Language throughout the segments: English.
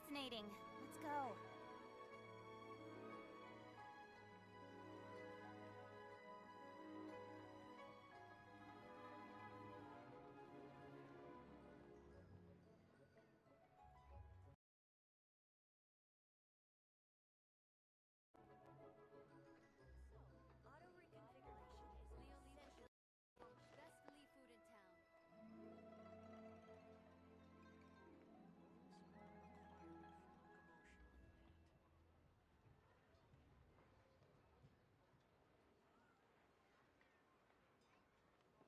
fascinating. Let's go. Auto reconfiguration is essential. Best Lee food in town.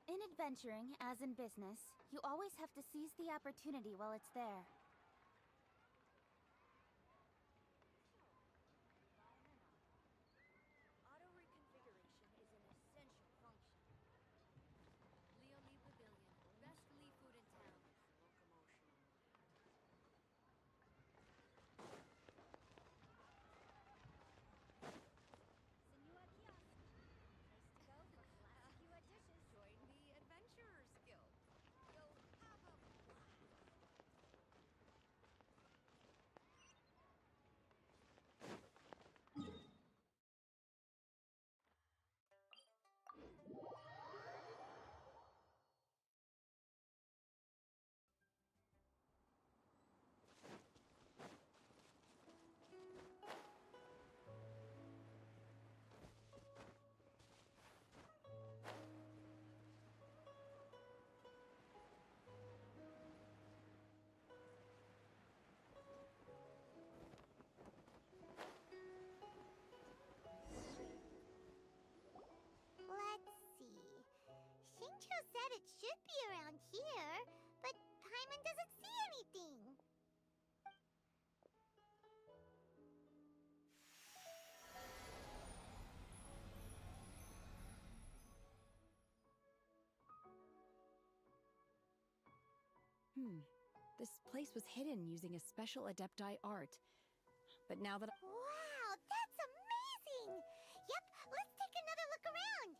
In adventuring, as in business, you always have to seize the opportunity while it's there. Auto reconfiguration is an essential function. Leo Lee Pavilion. Best Lee food in town. Locomotion. Senua Kiosk. Place to go for classic Senua dishes. Join the Adventurers Guild. You'll have a blast. Let's see. Shincho said it should be around here, but Paimon doesn't see anything. This place was hidden using a special Adepti art. But now that Wow, that's amazing! Yep, let's take another look around.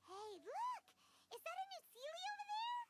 Hey, look! Is that a new Sealy over there?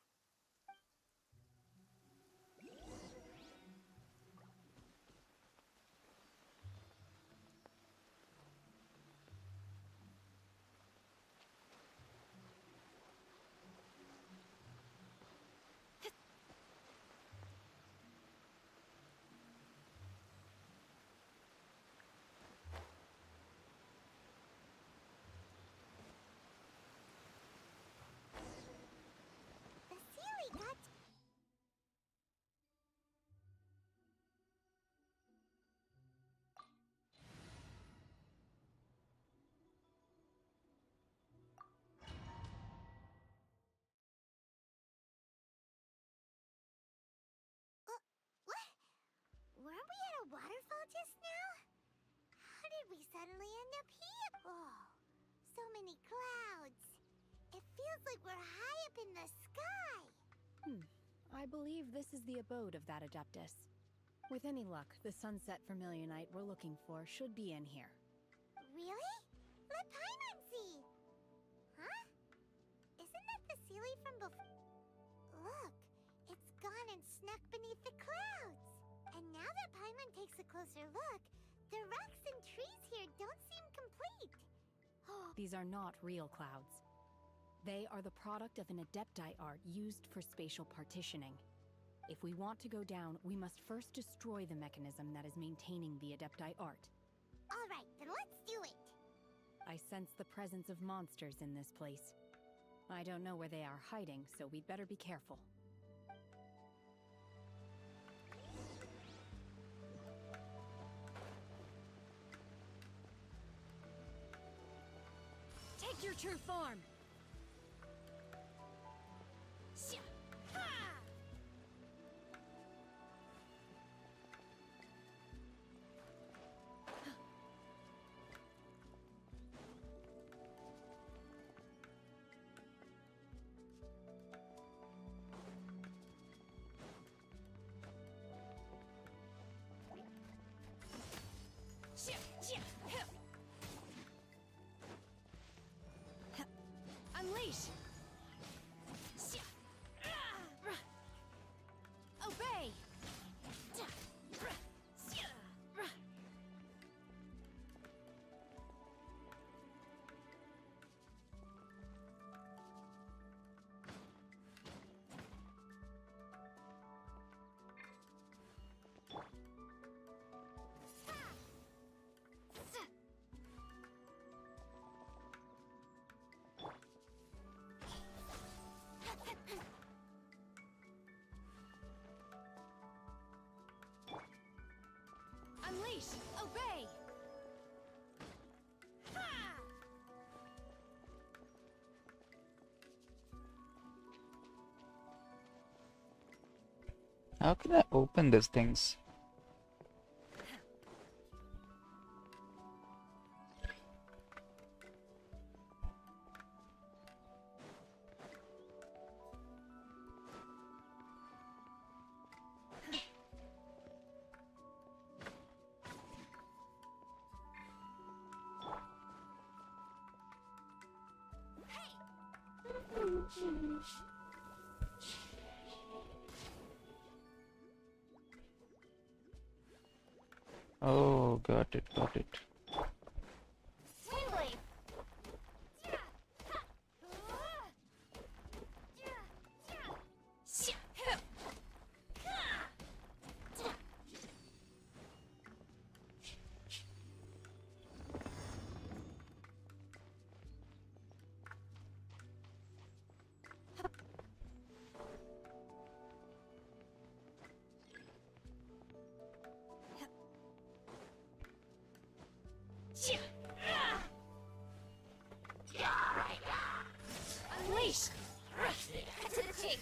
The Sealy got... What? Weren't we at a waterfall just now? How did we suddenly end up here? Oh, so many clouds. It feels like we're high up in the sky. I believe this is the abode of that Adeptus. With any luck, the Sunset Vermilionite we're looking for should be in here. Really? Let Paimon see. Huh? Isn't that the Sealy from before? Look, it's gone and snuck beneath the clouds. And now that Paimon takes a closer look, the rocks and trees here don't seem complete. Oh, These are not real clouds. They are the product of an Adepti art used for spatial partitioning. If we want to go down, we must first destroy the mechanism that is maintaining the Adepti art. all right, then let's do it. I sense the presence of monsters in this place. I don't know where they are hiding, so we'd better be careful. Take your true form! Ha! How can I open these things? Oh, got it, got it. Swingblade! Unleash! To the chase!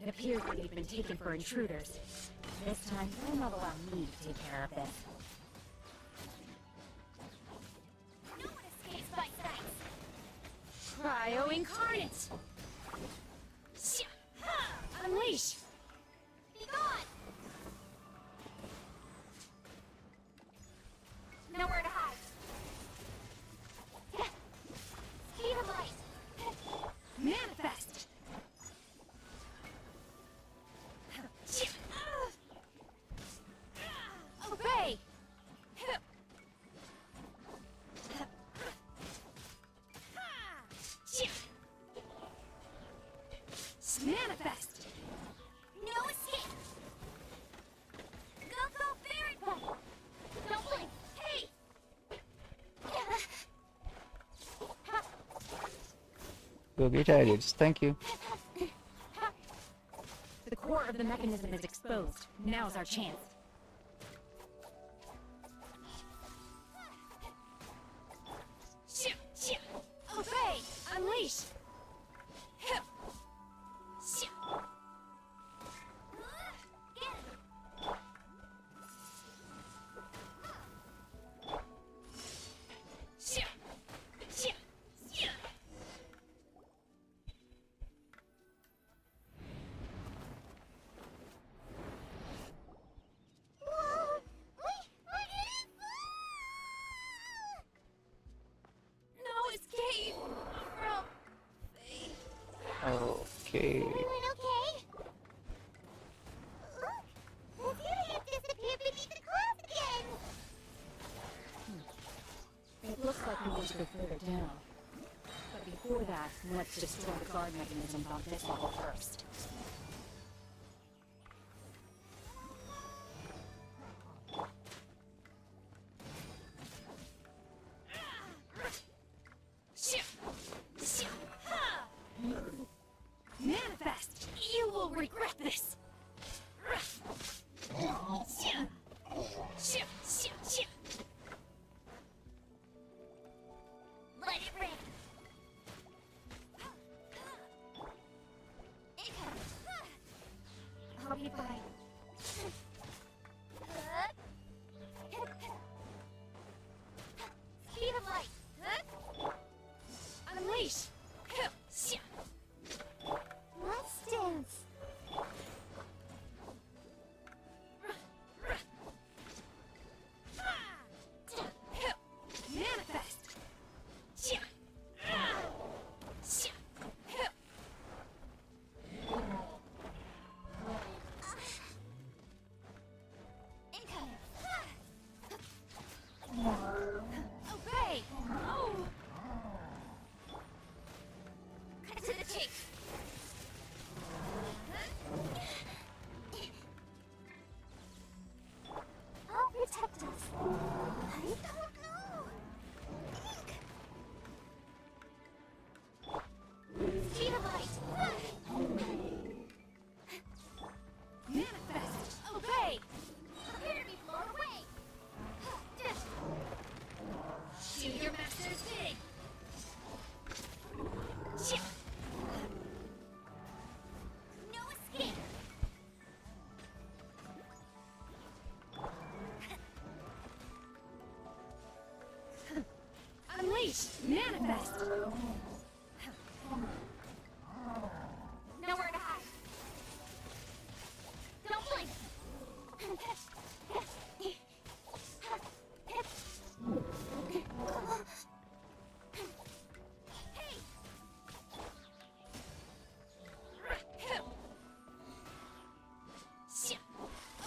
It appears that we've been taken for intruders. This time, you'll not allow me to take care of this. No one escapes my sight! Cryo Incarnate! Unleash! Be gone! Nowhere to hide. Speed of light! Manifest! Obey! Manifest! No escape! Go, Fairy Pet! Don't blink! Hey! Go get idiots. Thank you. The core of the mechanism is exposed. Now's our chance. Obey! Unleash! No escape from Okay. Everyone okay? Look! The Helium disappeared beneath the clouds again! It looks like we need to go further down. But before that, let's destroy the guard mechanisms on this level first. Manifest! You will regret this! Let it rain! I'll be fine. Speed of light! Unleash! Let's Manifest! Nowhere to hide. Don't blink.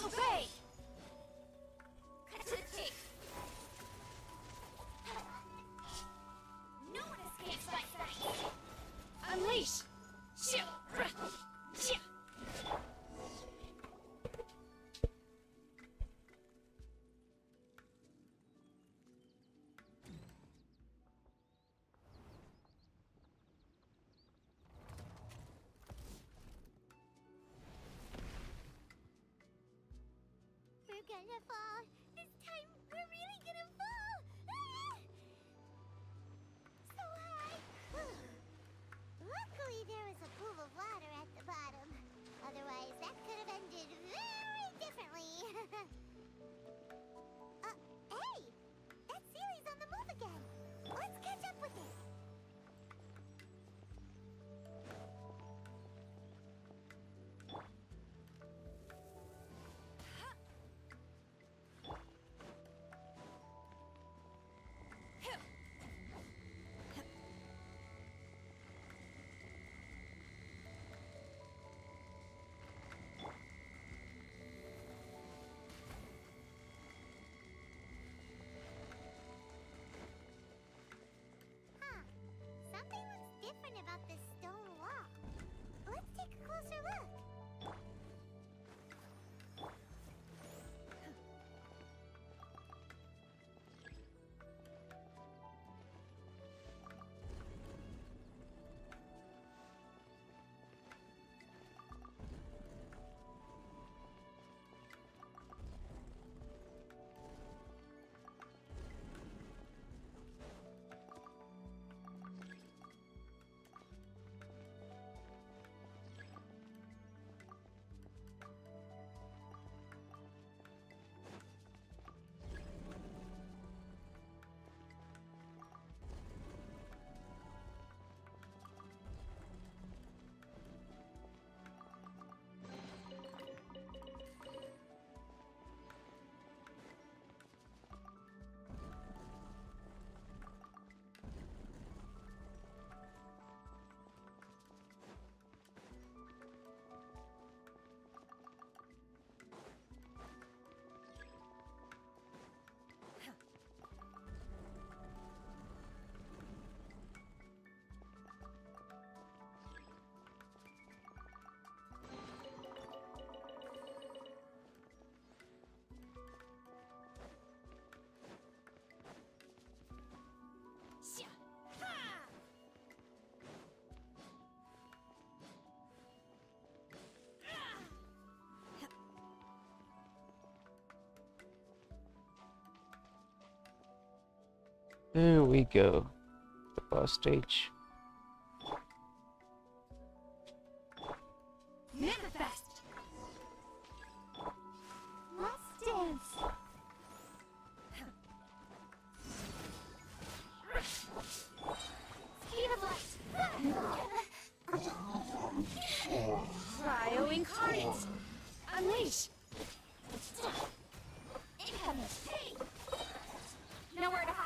Obey! Cut to the chase. No one escapes my sight. Unleash! We're gonna fall. This time, we're really gonna fall. Ah! So high. Luckily, there was a pool of water at the bottom. Otherwise, that could have ended very differently. Hey! That Sealy's on the move again. Let's catch up with it. Something looks different about this stone wall. Let's take a closer look. There we go. The first stage. Manifest! Let's dance. Speed of light. Cryo Incarnate! Unleash! Incoming. Hey! Nowhere to hide.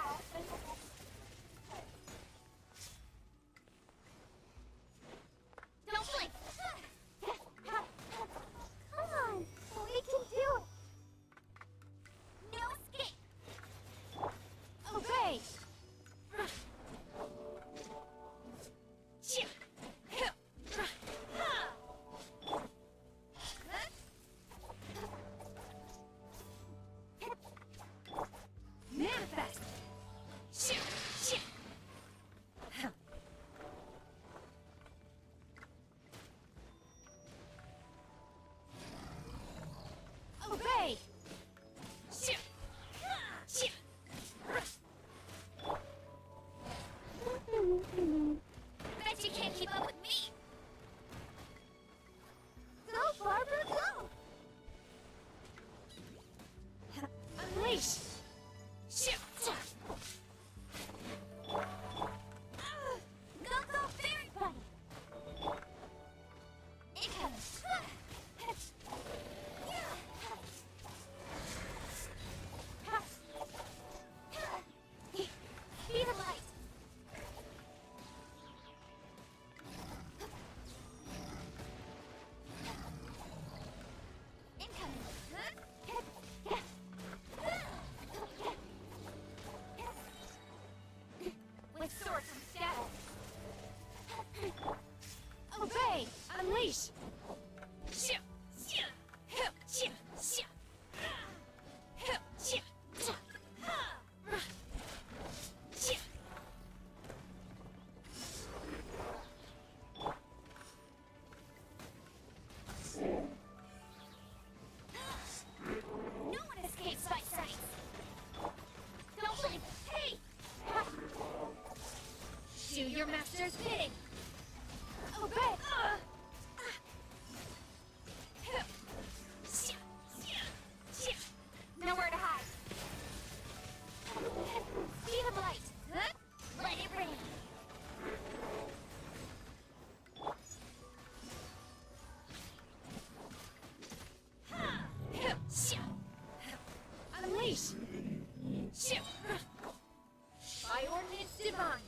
Don't blink. Come on, we can do it. Unleash! No one escapes my sight! Don't leave! Hey! Do your master's bidding! Obey! Nowhere to hide! Speed of light! Let it rain! Unleash! By ordinance divine!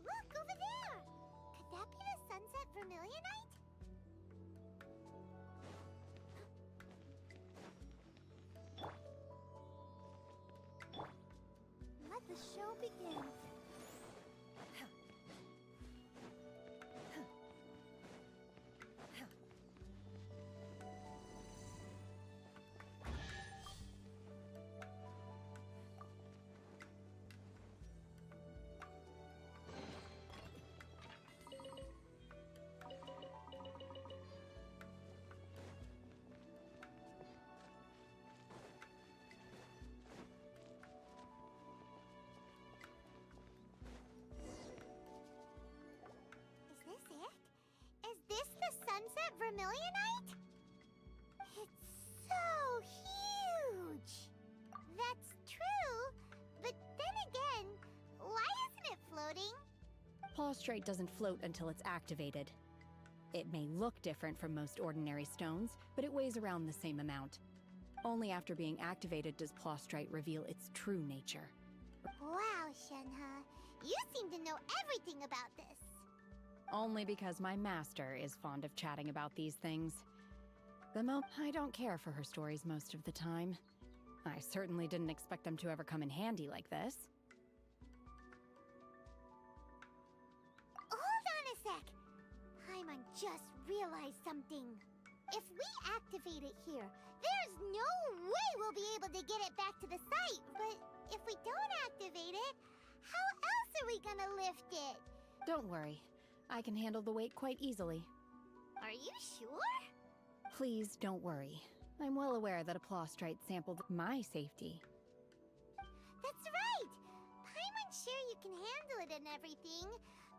Look, over there! Could that be the Sunset Vermilionite? Let the show begin. Is this it? Is this the Sunset Vermilionite? It's so huge! That's true, but then again, why isn't it floating? Plaustrite doesn't float until it's activated. It may look different from most ordinary stones, but it weighs around the same amount. Only after being activated does Plaustrite reveal its true nature. Wow, Shenhe, you seem to know everything about this. Only because my master is fond of chatting about these things. I don't care for her stories most of the time. I certainly didn't expect them to ever come in handy like this. Hold on a sec. Paimon just realized something. If we activate it here, there's no way we'll be able to get it back to the site. But if we don't activate it, how else are we gonna lift it? Don't worry. I can handle the weight quite easily. Are you sure? Please don't worry. I'm well aware that a Plaustrite sampled my safety. That's right. Paimon's sure you can handle it and everything.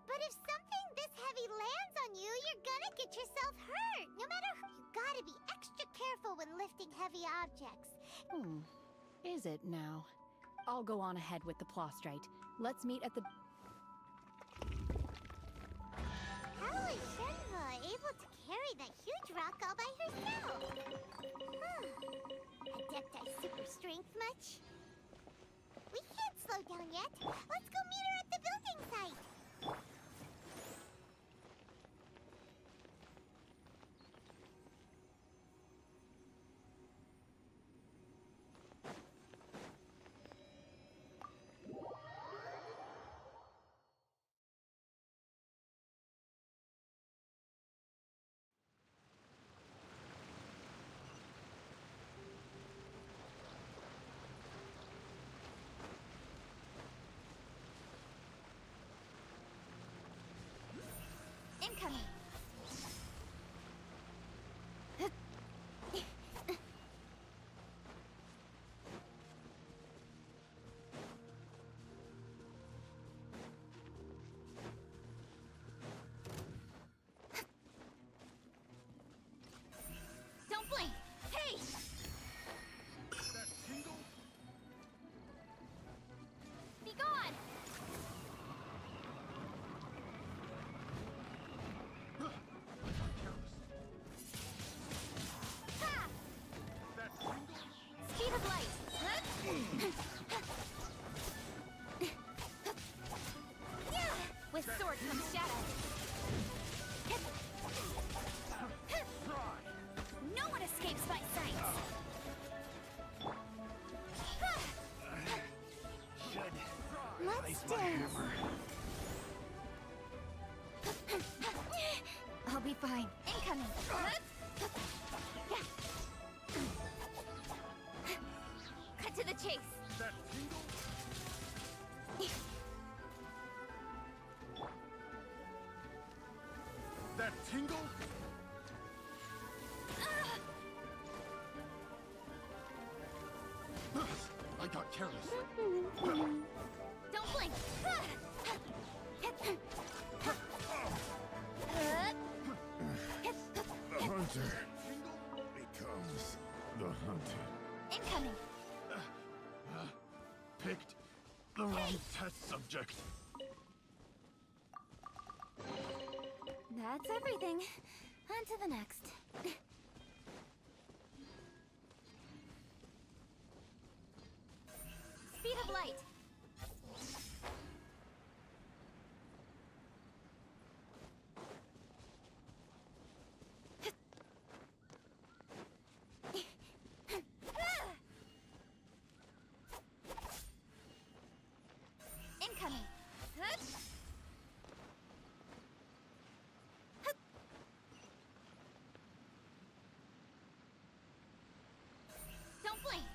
But if something this heavy lands on you, you're gonna get yourself hurt. No matter who. You gotta be extra careful when lifting heavy objects. Is it now? I'll go on ahead with the Plaustrite. Let's meet at the... How is Shenhe able to carry that huge rock all by herself? Adepti super strength much? We can't slow down yet. Let's go meet her at the building site. Incoming! be fine. Incoming. Cut to the chase. That tingle? That tingle? I got careless. Don't blink. The hunter becomes the hunted. Incoming. Picked the wrong test subject. That's everything. On to the next. Speed of light. Incoming. Don't blink.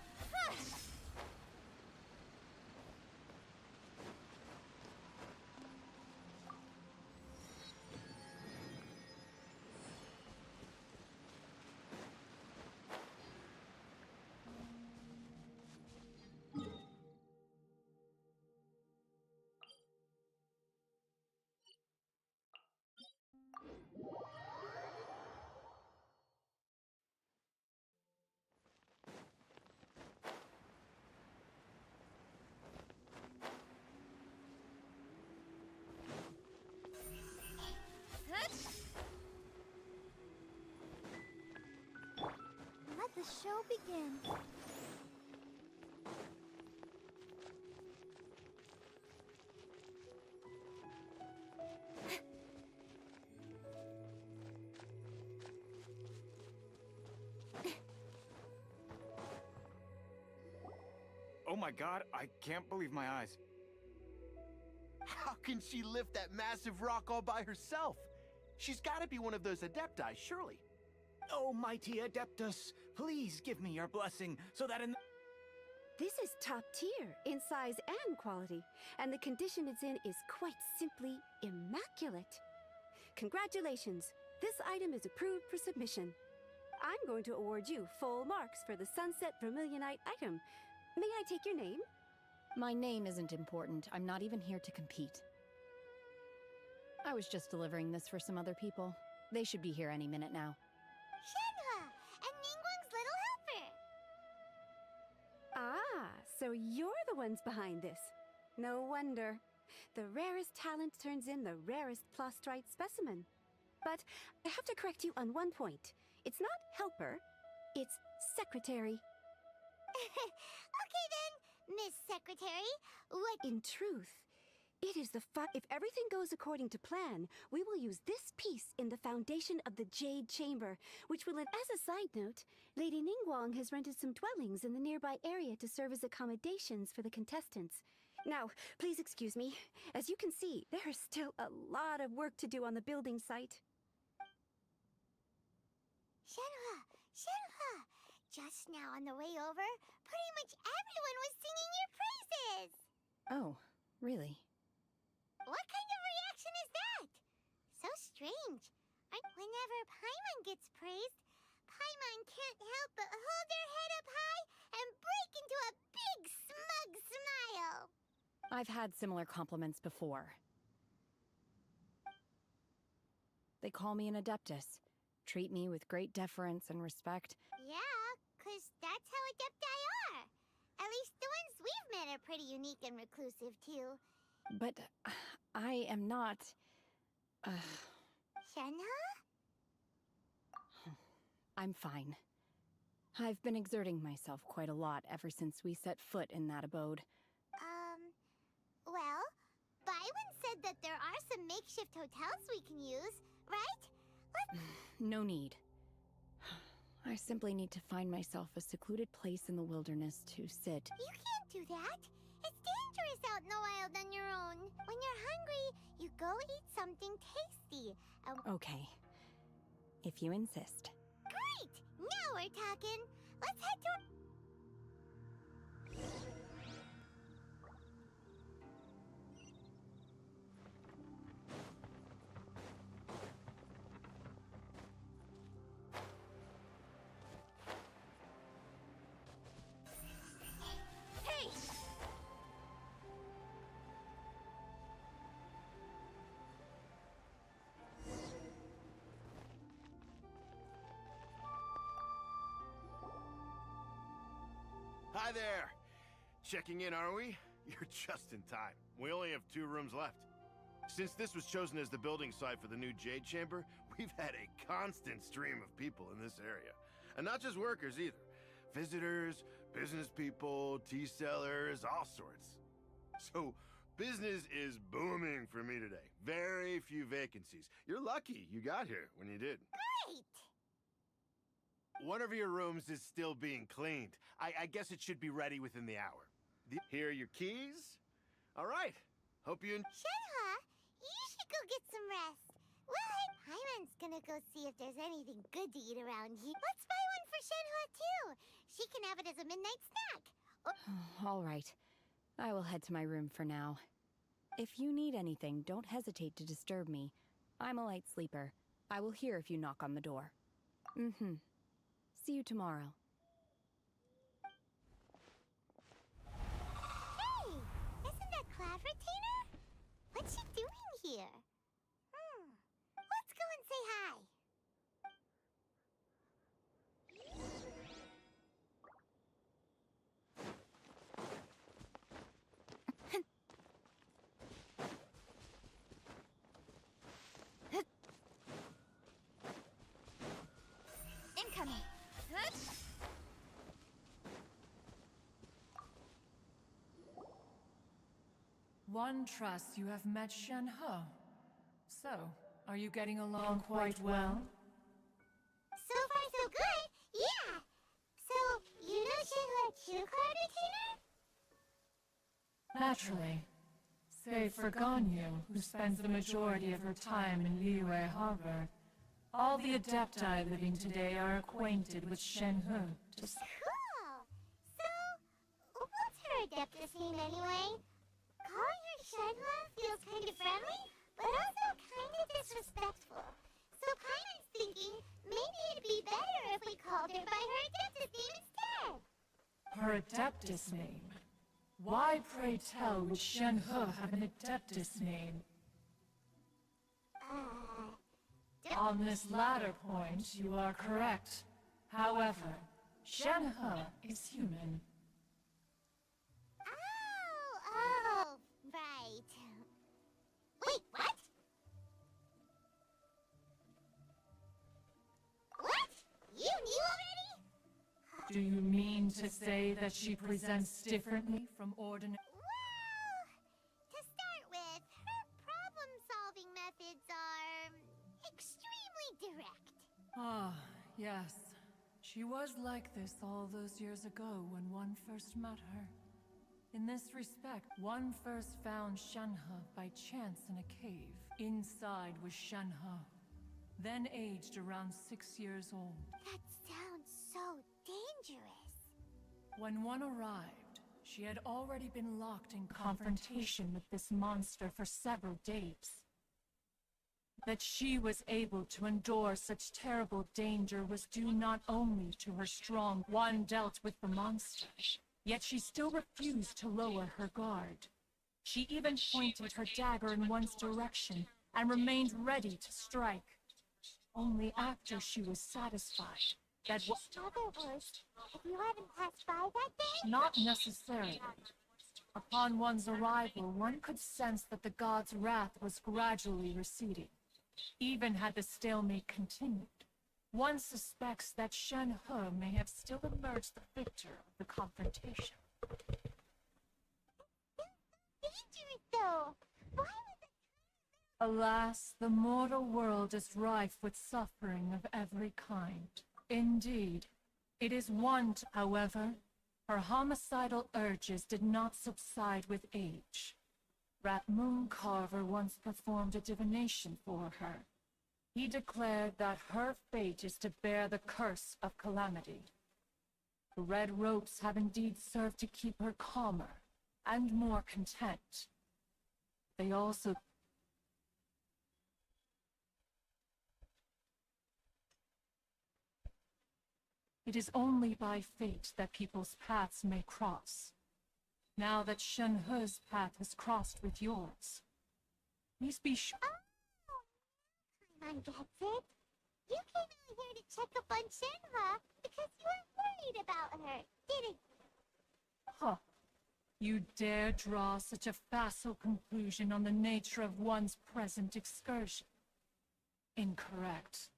Let the show begin. Oh my god, I can't believe my eyes. How can she lift that massive rock all by herself? She's gotta be one of those Adepti, surely. Oh, mighty Adeptus, please give me your blessing so that in This is top tier in size and quality, and the condition it's in is quite simply immaculate. Congratulations, this item is approved for submission. I'm going to award you full marks for the Sunset Vermilionite item. May I take your name? My name isn't important. I'm not even here to compete. I was just delivering this for some other people. They should be here any minute now. Shenhe and Ningguang's little helper. Ah, so you're the ones behind this. No wonder. The rarest talent turns in the rarest plastrite specimen. But I have to correct you on one point. It's not helper, it's secretary. Okay then, Miss Secretary, what... In truth, it is the if everything goes according to plan, we will use this piece in the foundation of the Jade Chamber, which will... As a side note, Lady Ningguang has rented some dwellings in the nearby area to serve as accommodations for the contestants. Now, please excuse me. As you can see, there is still a lot of work to do on the building site. Shenhe, Shenhe! Just now on the way over, pretty much everyone was singing your praises! Oh, really? What kind of reaction is that? So strange. Whenever Paimon gets praised, Paimon can't help but hold their head up high and break into a big smug smile. I've had similar compliments before. They call me an Adeptus. Treat me with great deference and respect. Yeah, 'cause that's how Adepti are. At least the ones we've met are pretty unique and reclusive, too. But I am not... Shenhe? I'm fine. I've been exerting myself quite a lot ever since we set foot in that abode. Well, Byron said that there are some makeshift hotels we can use, right? No need. I simply need to find myself a secluded place in the wilderness to sit. You can't do that. It's dangerous out in the wild on your own. When you're hungry, you go eat something tasty. Okay. if you insist. Great! Now we're talking. Let's head to... Hey! Hi there! Checking in, are we? You're just in time. We only have 2 rooms left. Since this was chosen as the building site for the new Jade Chamber, we've had a constant stream of people in this area. And not just workers either. Visitors, business people, tea sellers, all sorts. So, business is booming for me today. Very few vacancies. You're lucky you got here when you did. Great! One of your rooms is still being cleaned. I guess it should be ready within the hour. Here are your keys. All right. Hope you... Shenhe, you should go get some rest. Well, Paimon's gonna go see if there's anything good to eat around here. Let's buy one for Shenhe, too. She can have it as a midnight snack. All right. I will head to my room for now. If you need anything, don't hesitate to disturb me. I'm a light sleeper. I will hear if you knock on the door. Mm-hmm. See you tomorrow. Hey! Isn't that Cloud Retainer? What's she doing here? Let's go and say hi. Incoming. One trusts you have met Shenhe. So, are you getting along quite well? So far, so good. Yeah. So, you know Shenhe too, Cloud Retainer? Naturally. Save for Ganyu, who spends the majority of her time in Liyue Harbor. All the Adepti living today are acquainted with Shenhe. Cool. So, what's her Adeptus name anyway? Calling her Shenhe feels kind of friendly, but also kind of disrespectful. So Paimon's thinking maybe it'd be better if we called her by her Adeptus name instead. Her Adeptus name? Why, pray tell, would Shenhe have an Adeptus name? On this latter point, you are correct. However, Shenhe is human. Oh, right. Wait, what? What? You knew already? Do you mean to say that she presents differently from ordinary? Well, to start with, her problem-solving methods are extremely direct. Ah, yes. She was like this all those years ago when one first met her. In this respect, one first found Shenhe by chance in a cave. Inside was Shenhe, then aged around 6 years old. That sounds so dangerous. When one arrived, she had already been locked in confrontation with this monster for several days. That she was able to endure such terrible danger was due not only to her strong one dealt with the monster, yet she still refused to lower her guard. She even pointed her dagger in one's direction and remained ready to strike. Only after she was satisfied that Other words, if you haven't passed by that day? not necessarily. Upon one's arrival, one could sense that the god's wrath was gradually receding. Even had the stalemate continued, one suspects that Shenhe may have still emerged the victor of the confrontation. Dangerous, though. Why would the... Alas, the mortal world is rife with suffering of every kind. Indeed, it is one, however, her homicidal urges did not subside with age. Rat Moon Carver once performed a divination for her. He declared that her fate is to bear the curse of calamity. The red ropes have indeed served to keep her calmer and more content. They also... It is only by fate that people's paths may cross. Now that Shen He's path has crossed with yours, please be sure... Paimon gets it. You came out here to check up on Shenhua because you were worried about her, didn't you? Huh. You dare draw such a facile conclusion on the nature of one's present excursion? Incorrect.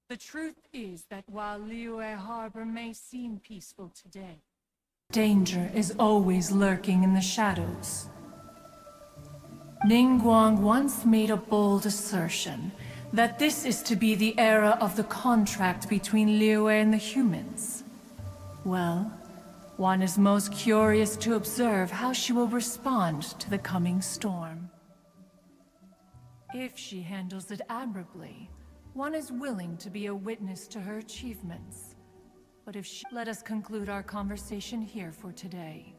The truth is that while Liyue Harbor may seem peaceful today, danger is always lurking in the shadows. Ningguang once made a bold assertion that this is to be the era of the contract between Liyue and the humans. Well, one is most curious to observe how she will respond to the coming storm. If she handles it admirably, one is willing to be a witness to her achievements. But if she... Let us conclude our conversation here for today.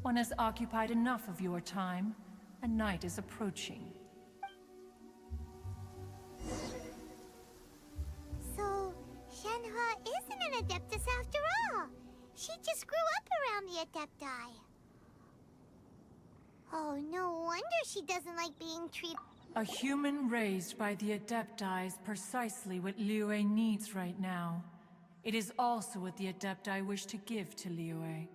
One has occupied enough of your time, and night is approaching. So, Shenhua isn't an Adeptus after all. She just grew up around the Adepti. Oh, no wonder she doesn't like being treated... A human raised by the Adepti is precisely what Liyue needs right now. It is also what the Adepti wish to give to Liyue.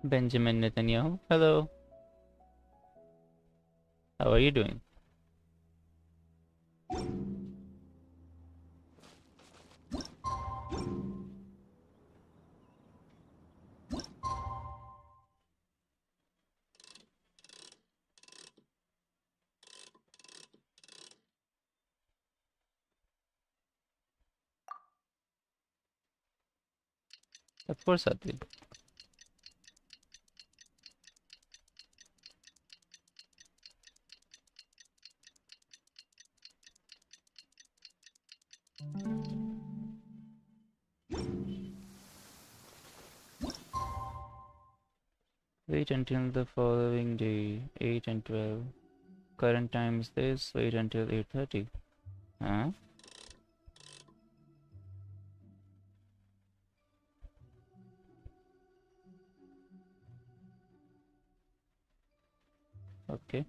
Benjamin Netanyahu, hello. How are you doing? Of course, Adil. Wait until the following day, 8 and 12. Current time is this, wait until 8:30. Huh? Okay.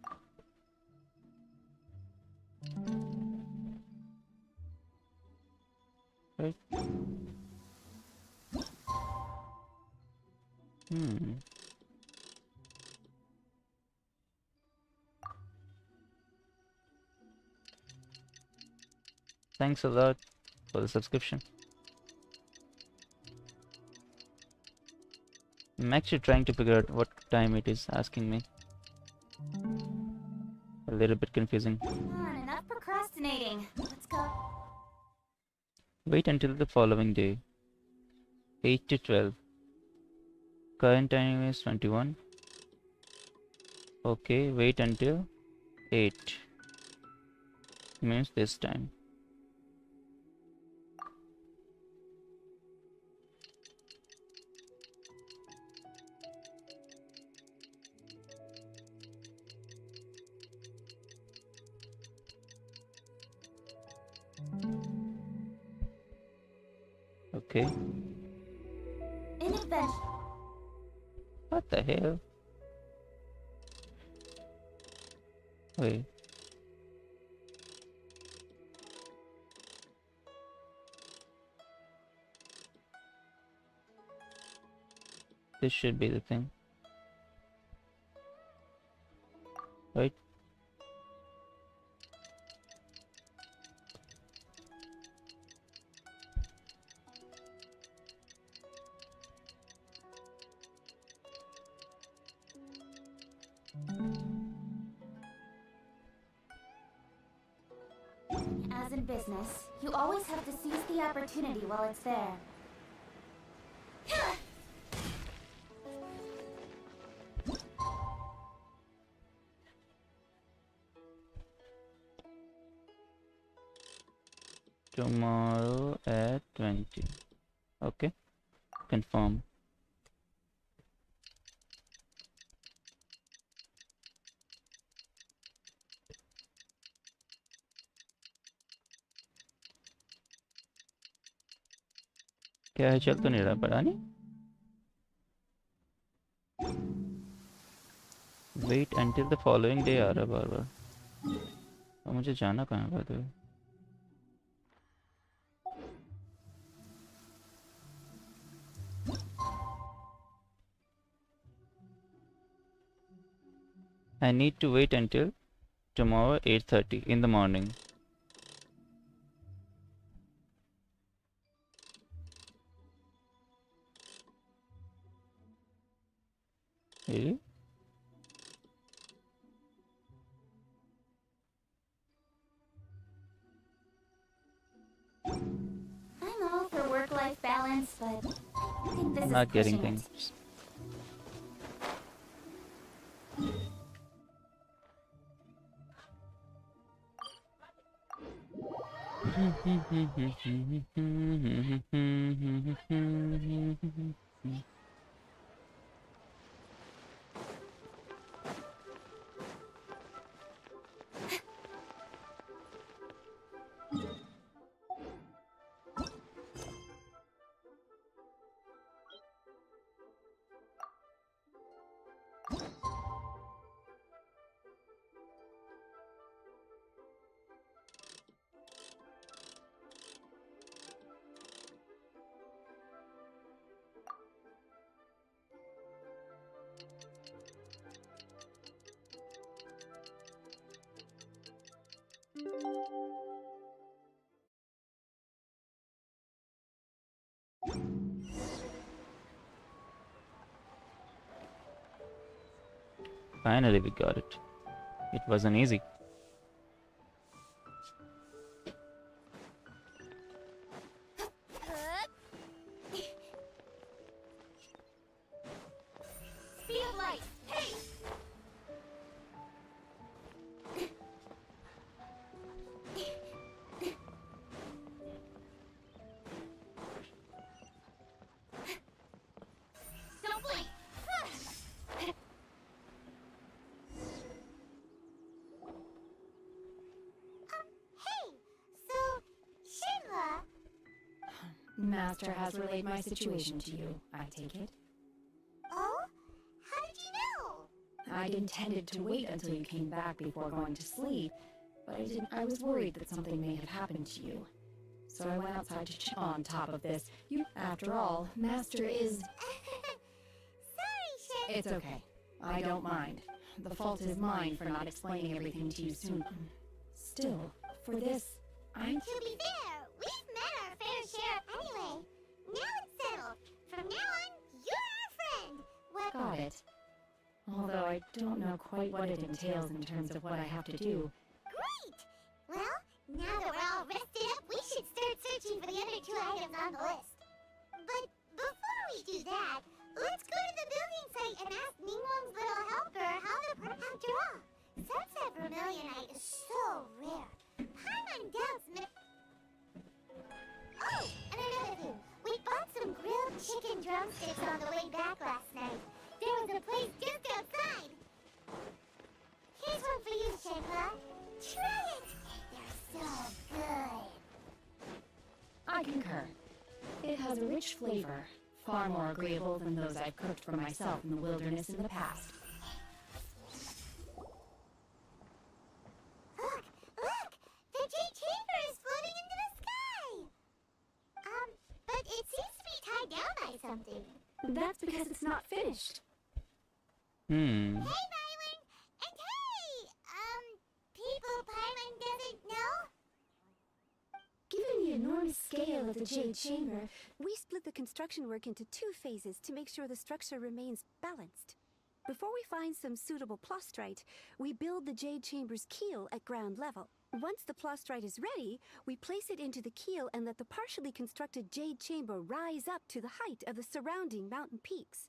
Right. Thanks a lot for the subscription. I'm actually trying to figure out what time it is asking me. A little bit confusing. Enough procrastinating. Let's go. Wait until the following day. 8 to 12. Current time is 21. Okay, wait until 8. Means this time. Okay. In adventure. What the hell? Wait. This should be the thing. Right? As in business, you always have to seize the opportunity while it's there. Tomorrow at 20. Okay. Confirm. क्या है चल तो नहीं रहा पता नहीं wait until the following day आ रहा बार बार और मुझे जाना कहाँ by the way I need to wait until tomorrow 8:30 in the morning. Really? I'm all for work-life balance, but I think this Not is getting pushing it. things. Finally we got it. It wasn't easy. Speed of light, haste! Don't blink! Hey, so Shinra, Master has relayed my situation to you, I take it. oh, how did you know? I'd intended to wait until you came back before going to sleep, but I was worried that something may have happened to you. So I went outside to check. On top of this, after all, Master is... Sorry, Shin. It's okay. I don't mind. The fault is mine for not explaining everything to you soon. Still, for this, To be fair, we've met our fair share anyway. Now it's settled. From now on, you're our friend. What? Got it. Although I don't know quite what it entails in terms of what I have to do. Great! Well, now that we're all rested up, we should start searching for the other 2 items on the list. But before we do that, let's go to the building site and ask Ningguang's little helper how the... After all, sunset vermilionite is so rare. Paimon doubts... Oh, and another thing. We bought some grilled chicken drumsticks on the way back last night. There was a place just outside. Here's one for you, Shenhua. Try it. They're so good. I concur. It has a rich flavor, Far more agreeable than those I've cooked for myself in the wilderness in the past. Look! Look! The Jade Chamber is floating into the sky! But it seems to be tied down by something. That's because it's not finished. Hmm. Hey, Rylan! And hey! People Paimon doesn't know? Given the enormous scale of the Jade Chamber, we split the construction work into 2 phases to make sure the structure remains balanced. Before we find some suitable plastrite, we build the Jade Chamber's keel at ground level. Once the plastrite is ready, we place it into the keel and let the partially constructed Jade Chamber rise up to the height of the surrounding mountain peaks.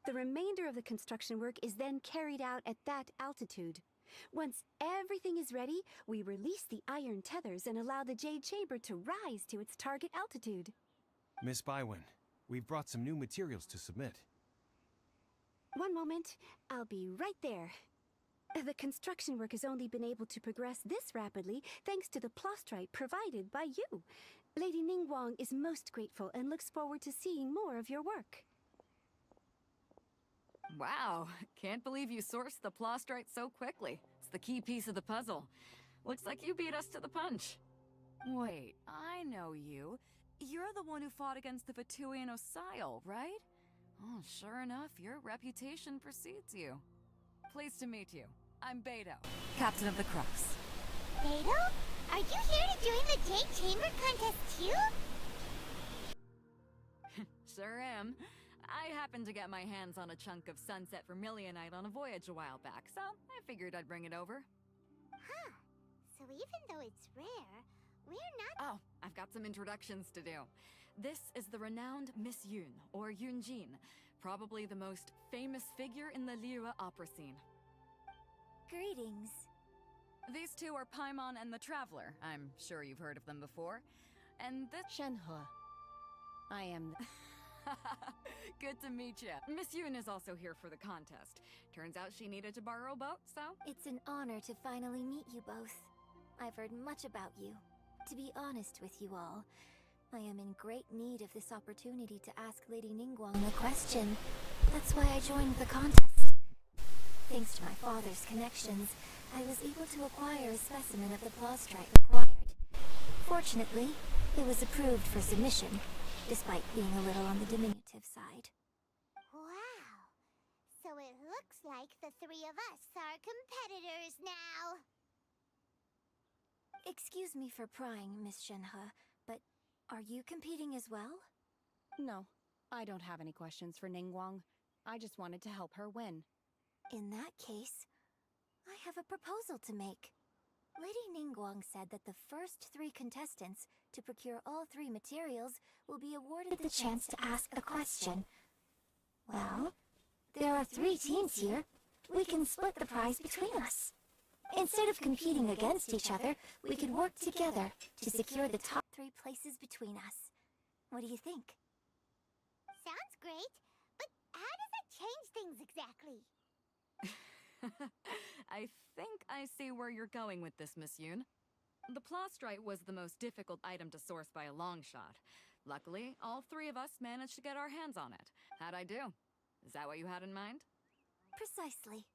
The remainder of the construction work is then carried out at that altitude. Once everything is ready, we release the iron tethers and allow the Jade Chamber to rise to its target altitude. Miss Bywin, we've brought some new materials to submit. One moment, I'll be right there. The construction work has only been able to progress this rapidly thanks to the plastrite provided by you. Lady Ningguang is most grateful and looks forward to seeing more of your work. Wow, can't believe you sourced the plastrite so quickly. It's the key piece of the puzzle. Looks like you beat us to the punch. Wait, I know you. You're the one who fought against the Vatuian Osile, right? Oh, sure enough, your reputation precedes you. Pleased to meet you. I'm Beidou, Captain of the Crux. Beidou? Are you here to join the Jade Chamber contest too? Sure am. I happened to get my hands on a chunk of Sunset Vermilionite on a voyage a while back, so I figured I'd bring it over. Huh. So even though it's rare, we're not— Oh, I've got some introductions to do. This is the renowned Miss Yun, or Yunjin, probably the most famous figure in the Liyue opera scene. Greetings. These two are Paimon and the Traveler. I'm sure you've heard of them before. And this— Shenhe. I am... Good to meet you. Miss Yun is also here for the contest. Turns out she needed to borrow a boat, so... It's an honor to finally meet you both. I've heard much about you. To be honest with you all, I am in great need of this opportunity to ask Lady Ningguang a question. That's why I joined the contest. Thanks to my father's connections, I was able to acquire a specimen of the plastrite required. Fortunately, it was approved for submission, despite being a little on the diminutive side. Wow. So it looks like the 3 of us are competitors now. Excuse me for prying, Miss Shenhe, but are you competing as well? No, I don't have any questions for Ningguang. I just wanted to help her win. In that case, I have a proposal to make. Lady Ningguang said that the first 3 contestants to procure all 3 materials will be awarded the chance to ask a question. Well, there are 3 teams here. We can split the prize between us. Instead of competing against each other, we could work together to secure the top 3 places between us. What do you think? Sounds great, but how does it change things exactly? I think I see where you're going with this, Miss Yun. The plastrite was the most difficult item to source by a long shot. Luckily, all 3 of us managed to get our hands on it. How'd I do? Is that what you had in mind? Precisely.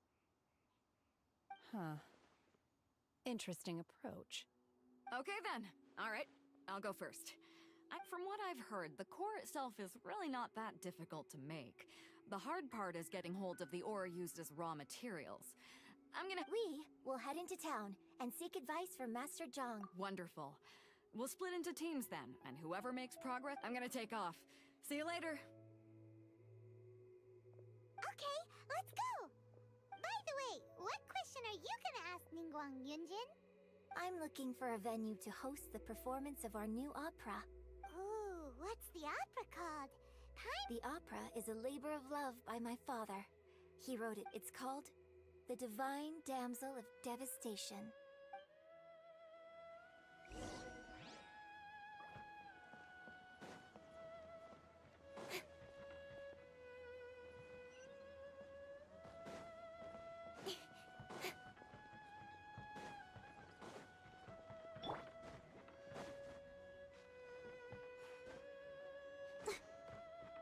Huh. Interesting approach. Okay then. All right, I'll go first. From what I've heard, the core itself is really not that difficult to make. The hard part is getting hold of the ore used as raw materials. We will head into town and seek advice from Master Zhang. Wonderful. We'll split into teams then, and whoever makes progress, I'm gonna take off. See you later. Okay, let's go! By the way, what question are you gonna ask Ningguang Yunjin? I'm looking for a venue to host the performance of our new opera. Ooh, what's the opera called? The opera is a labor of love by my father. He wrote it. It's called The Divine Damsel of Devastation.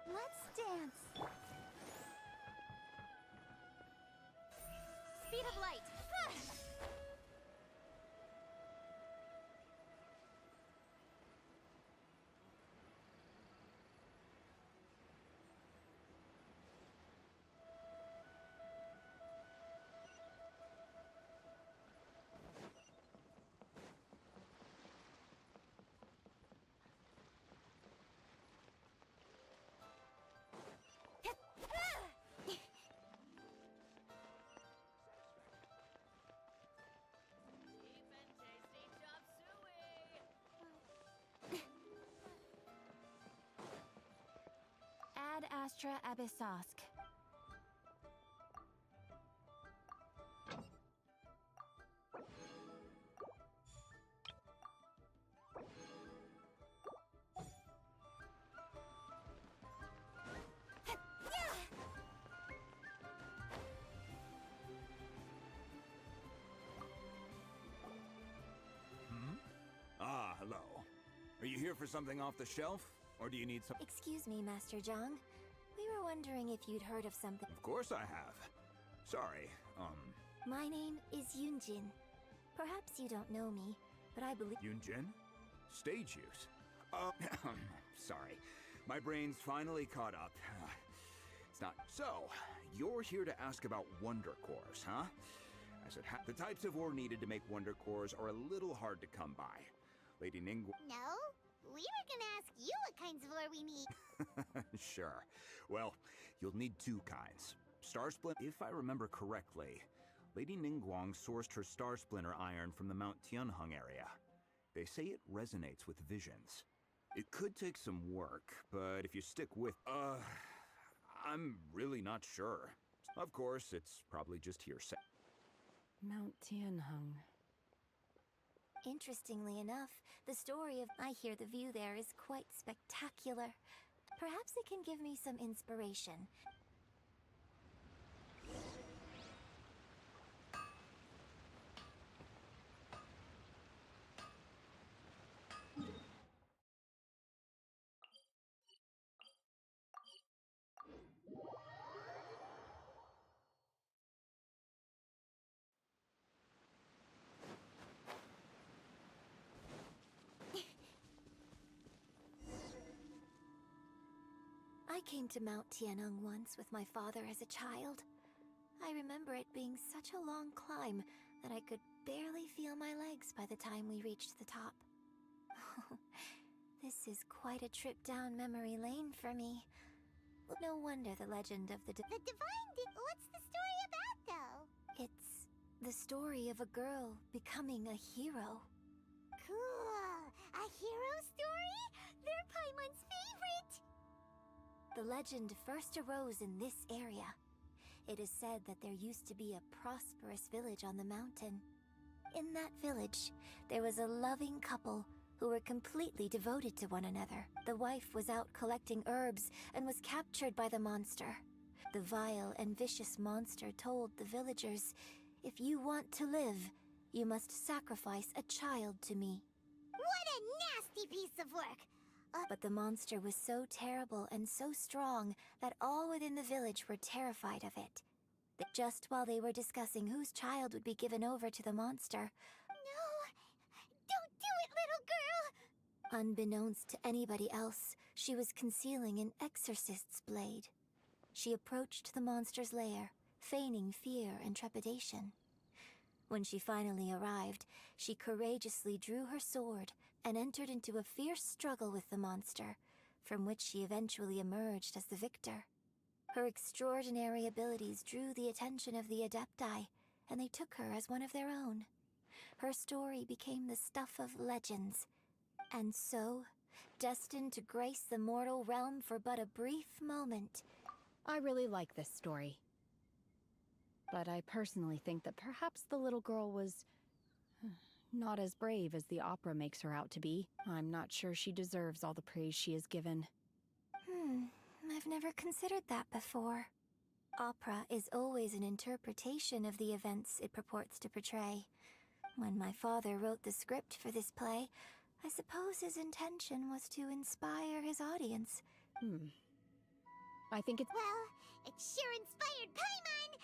Let's Speed of light! Ad Astra Abyssosk. Ah, hello. Are you here for something off the shelf? Or do you need some— Excuse me, Master Zhang. We were wondering if you'd heard of something. Of course I have. Sorry, My name is Yunjin. Perhaps you don't know me, but I believe— Yunjin? Stage use? Sorry. My brain's finally caught up. It's not— So, you're here to ask about Wonder Cores, huh? As it the types of ore needed to make Wonder Cores are a little hard to come by. Lady Ningguang— No, we were gonna ask you what kinds of ore we need. Sure. Well, you'll need two kinds. Star Splinter— If I remember correctly, Lady Ningguang sourced her Star Splinter iron from the Mount Tianheng area. They say it resonates with visions. It could take some work, but if you stick with— I'm really not sure. Of course, it's probably just hearsay. Mount Tianheng. Interestingly enough, the story of— I hear the view there is quite spectacular. Perhaps it can give me some inspiration. I came to Mount Tianheng once with my father as a child. I remember it being such a long climb that I could barely feel my legs by the time we reached the top. This is quite a trip down memory lane for me. No wonder the legend of the Divine What's the story about, though? It's the story of a girl becoming a hero. Cool! A hero story? They're Paimon's favorite! The legend first arose in this area. It is said that there used to be a prosperous village on the mountain. In that village, there was a loving couple who were completely devoted to one another. The wife was out collecting herbs and was captured by the monster. The vile and vicious monster told the villagers, "If you want to live, you must sacrifice a child to me." What a nasty piece of work! But the monster was so terrible and so strong that all within the village were terrified of it. Just while they were discussing whose child would be given over to the monster— No! Don't do it, little girl! Unbeknownst to anybody else, she was concealing an exorcist's blade. She approached the monster's lair, feigning fear and trepidation. When she finally arrived, she courageously drew her sword and entered into a fierce struggle with the monster, from which she eventually emerged as the victor. Her extraordinary abilities drew the attention of the Adepti, and they took her as one of their own. Her story became the stuff of legends, and so, destined to grace the mortal realm for but a brief moment. I really like this story. But I personally think that perhaps the little girl was not as brave as the opera makes her out to be. I'm not sure she deserves all the praise she is given. I've never considered that before. Opera is always an interpretation of the events it purports to portray. When my father wrote the script for this play, I suppose his intention was to inspire his audience. I think it's— Well, it sure inspired Paimon!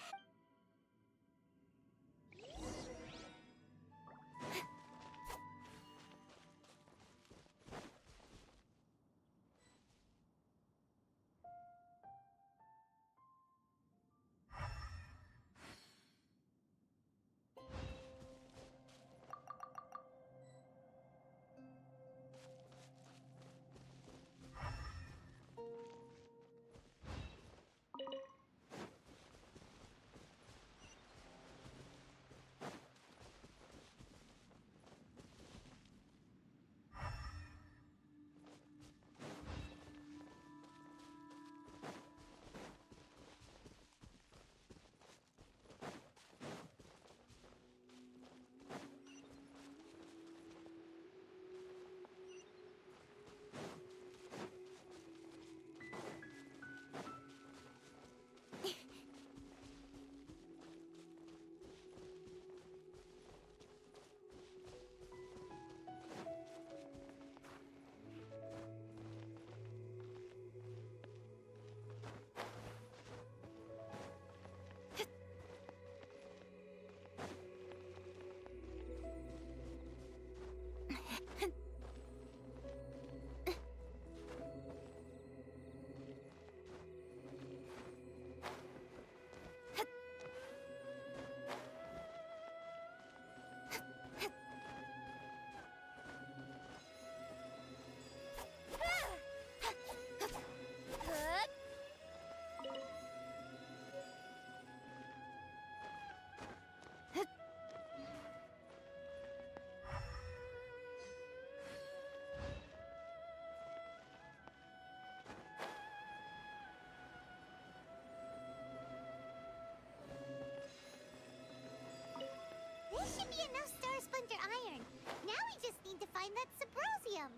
find that Subrosium.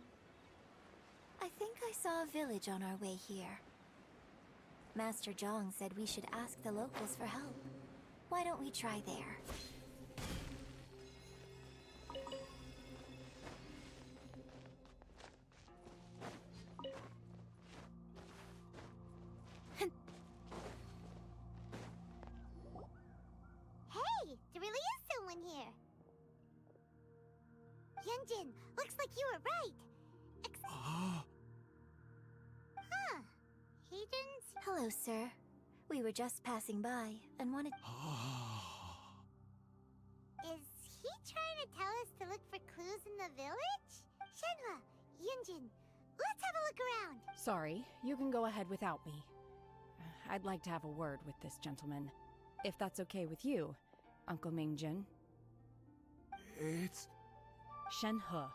I think I saw a village on our way here. Master Zhang said we should ask the locals for help. Why don't we try there? Hey, there really is someone here. Yunjin, looks like you were right. Huh. He didn't... Hello, sir. We were just passing by and wanted... Is he trying to tell us to look for clues in the village? Shenhua, Yunjin, let's have a look around. Sorry, you can go ahead without me. I'd like to have a word with this gentleman. If that's okay with you, Uncle Mingjin. It's... Shenhe.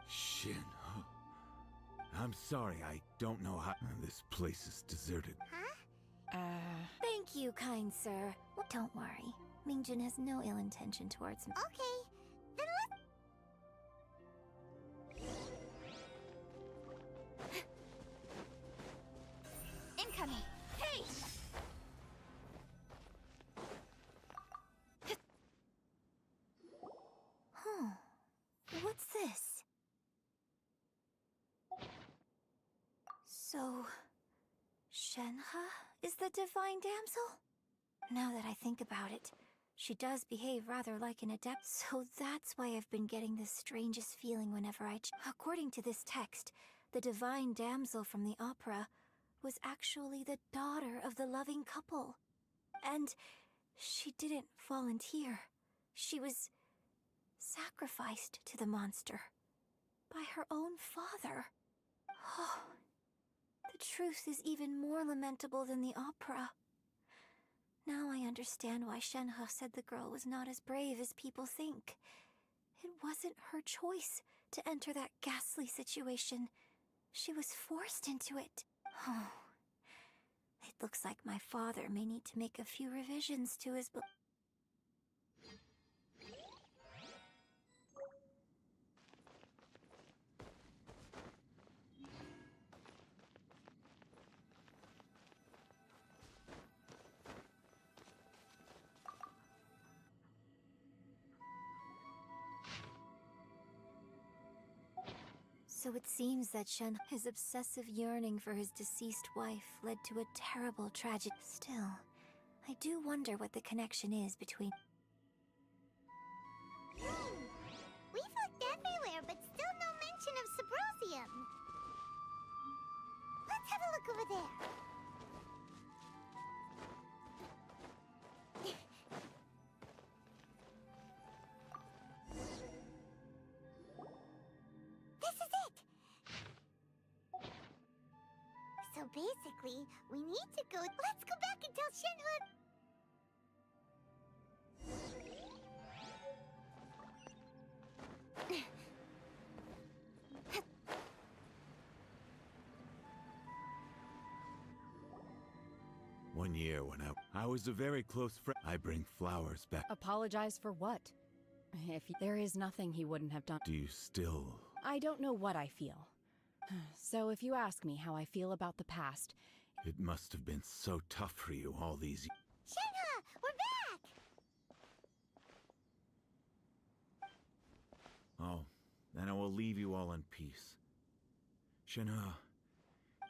Shin. I'm sorry, I don't know how... This place is deserted. Huh? Thank you, kind sir. Well, don't worry. Mingjin has no ill intention towards me. Okay, then let's... Incoming! Hey! Huh. What's this? So... Shenhe is the divine damsel? Now that I think about it, she does behave rather like an adept, so that's why I've been getting the strangest feeling whenever According to this text, the divine damsel from the opera was actually the daughter of the loving couple. And she didn't volunteer. She was sacrificed to the monster by her own father. Oh, the truth is even more lamentable than the opera. Now I understand why Shenhe said the girl was not as brave as people think. It wasn't her choice to enter that ghastly situation. She was forced into it. Oh, it looks like my father may need to make a few revisions to his So it seems that his obsessive yearning for his deceased wife led to a terrible tragedy. Still, I do wonder what the connection is between... We've looked everywhere, but still no mention of Subrosium. Let's have a look over there. So basically, we need to go... Let's go back and tell Shenhe... One year when I was a very close friend. I bring flowers back. Apologize for what? There is nothing he wouldn't have done. Do you still... I don't know what I feel. So if you ask me how I feel about the past... It must have been so tough for you all these years. Shenhe, we're back! Oh, then I will leave you all in peace. Shenhe,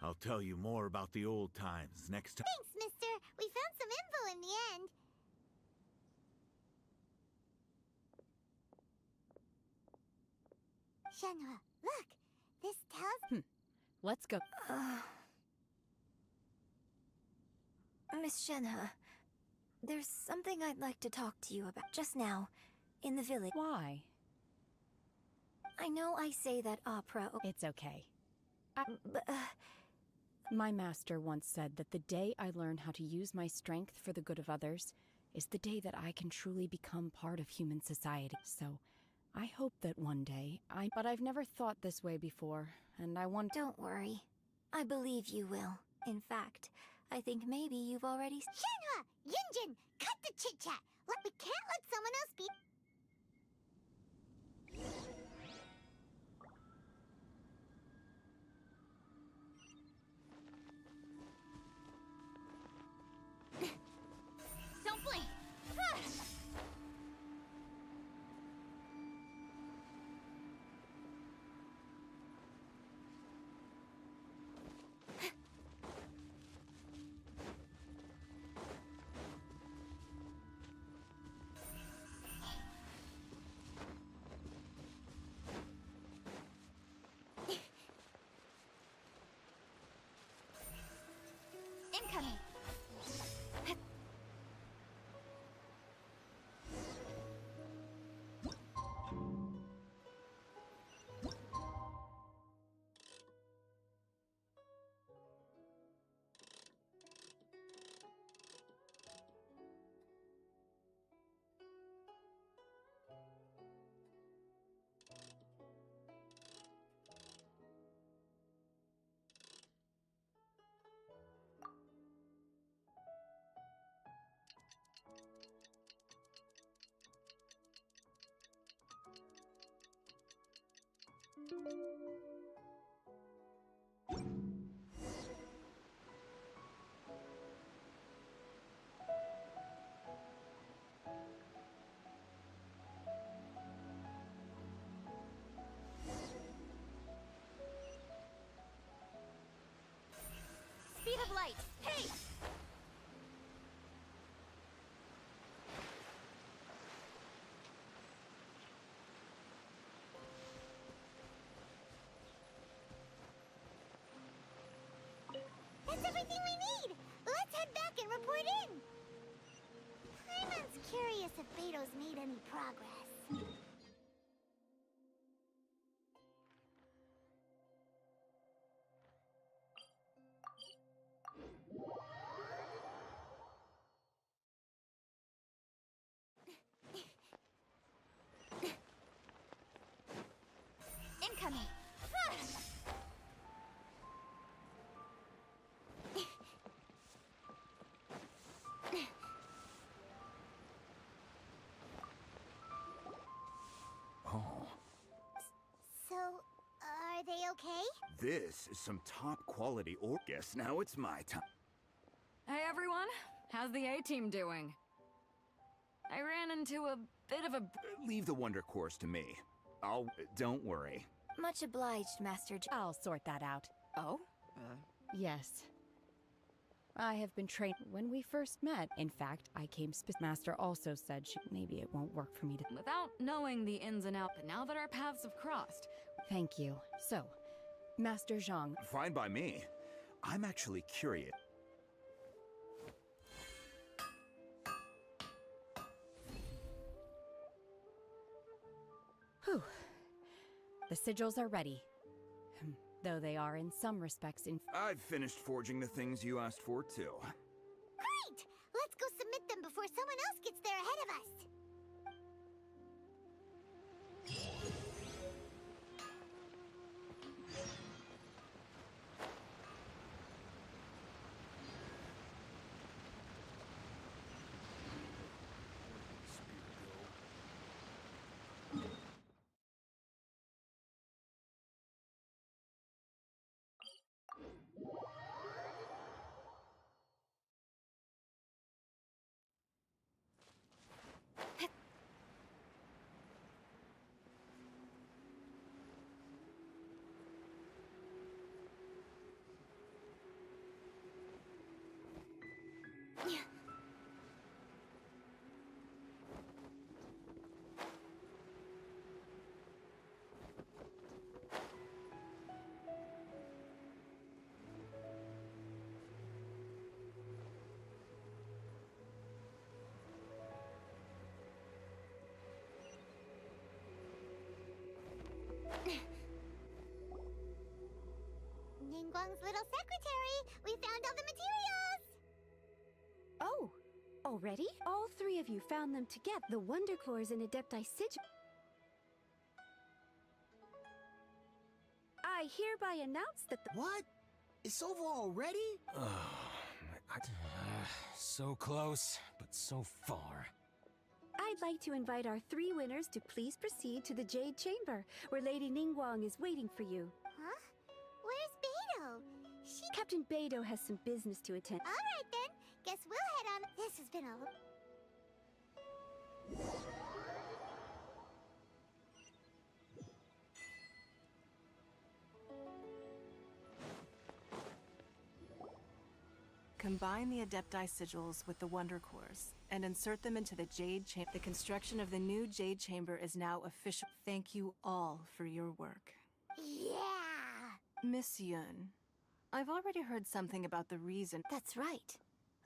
I'll tell you more about the old times next time. Thanks, mister. We found some info in the end. Shenhe, look. This tells... Let's go. Miss Shenhe, there's something I'd like to talk to you about just now, in the village. Why? I know I say that opera... It's okay. My master once said that the day I learn how to use my strength for the good of others is the day that I can truly become part of human society. So, I hope that one day But I've never thought this way before, and I want... Don't worry. I believe you will. In fact, I think maybe you've already... Shenhe! Yunjin! Cut the chit-chat! We can't let someone else be... Incoming! Speed of light! Hey! That's everything we need! Let's head back and report in! Paimon's curious if Beto's made any progress. Incoming! Oh, So, are they okay? this is some top quality ore. Guess now it's my time. Hey everyone, how's the A-team doing? I ran into a bit of a... Leave the Wonder Course to me. Don't worry. Much obliged, Master J. I'll sort that out. Oh? Yes. I have been trained when we first met. In fact, I came Master also said maybe it won't work for me to... Without knowing the ins and outs, but now that our paths have crossed... Thank you. So, Master Zhang... Fine by me. I'm actually curious. Whew. The sigils are ready. Though they are in some respects in... I've finished forging the things you asked for, too. Great! Let's go submit them before someone else gets there ahead of us! Ningguang's little secretary! We found all the materials! Oh, already? All three of you found them together. The Wonder Cores and Adepti Sigil. I hereby announce that the... What? It's over already? So close, but so far. I'd like to invite our three winners to please proceed to the Jade Chamber, where Lady Ningguang is waiting for you. Huh? Where's Beto? Captain Beto has some business to attend. Alright then, guess we'll head on. This has been a... Combine the Adepti Sigils with the Wonder Cores and insert them into the Jade Chamber. The construction of the new Jade Chamber is now official. Thank you all for your work. Yeah! Miss Yun, I've already heard something about the reason. That's right.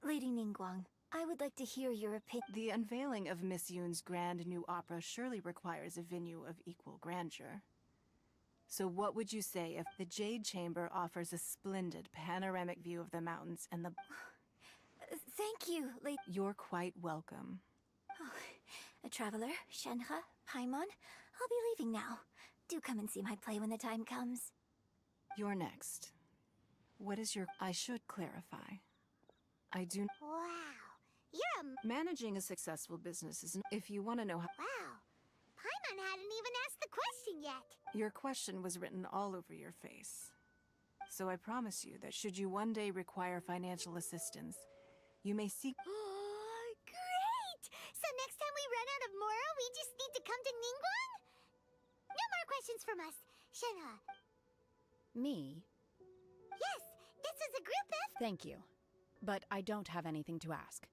Lady Ningguang, I would like to hear your opinion. The unveiling of Miss Yoon's grand new opera surely requires a venue of equal grandeur. So what would you say if the Jade Chamber offers a splendid panoramic view of the mountains and the... Thank you, Lady... You're quite welcome. A traveler, Shenhe, Paimon, I'll be leaving now. Do come and see my play when the time comes. You're next. What is your... I should clarify. I do... Wow, you're a... Managing a successful business is... If you want to know how... Wow, Paimon hadn't even asked the question yet. Your question was written all over your face. So I promise you that should you one day require financial assistance, you may seek... Oh, great! So next time we run out of Mora, we just need to come to Ningguang? No more questions from us. Shenhe. Me? Yes, this is a group effort. Thank you. But I don't have anything to ask.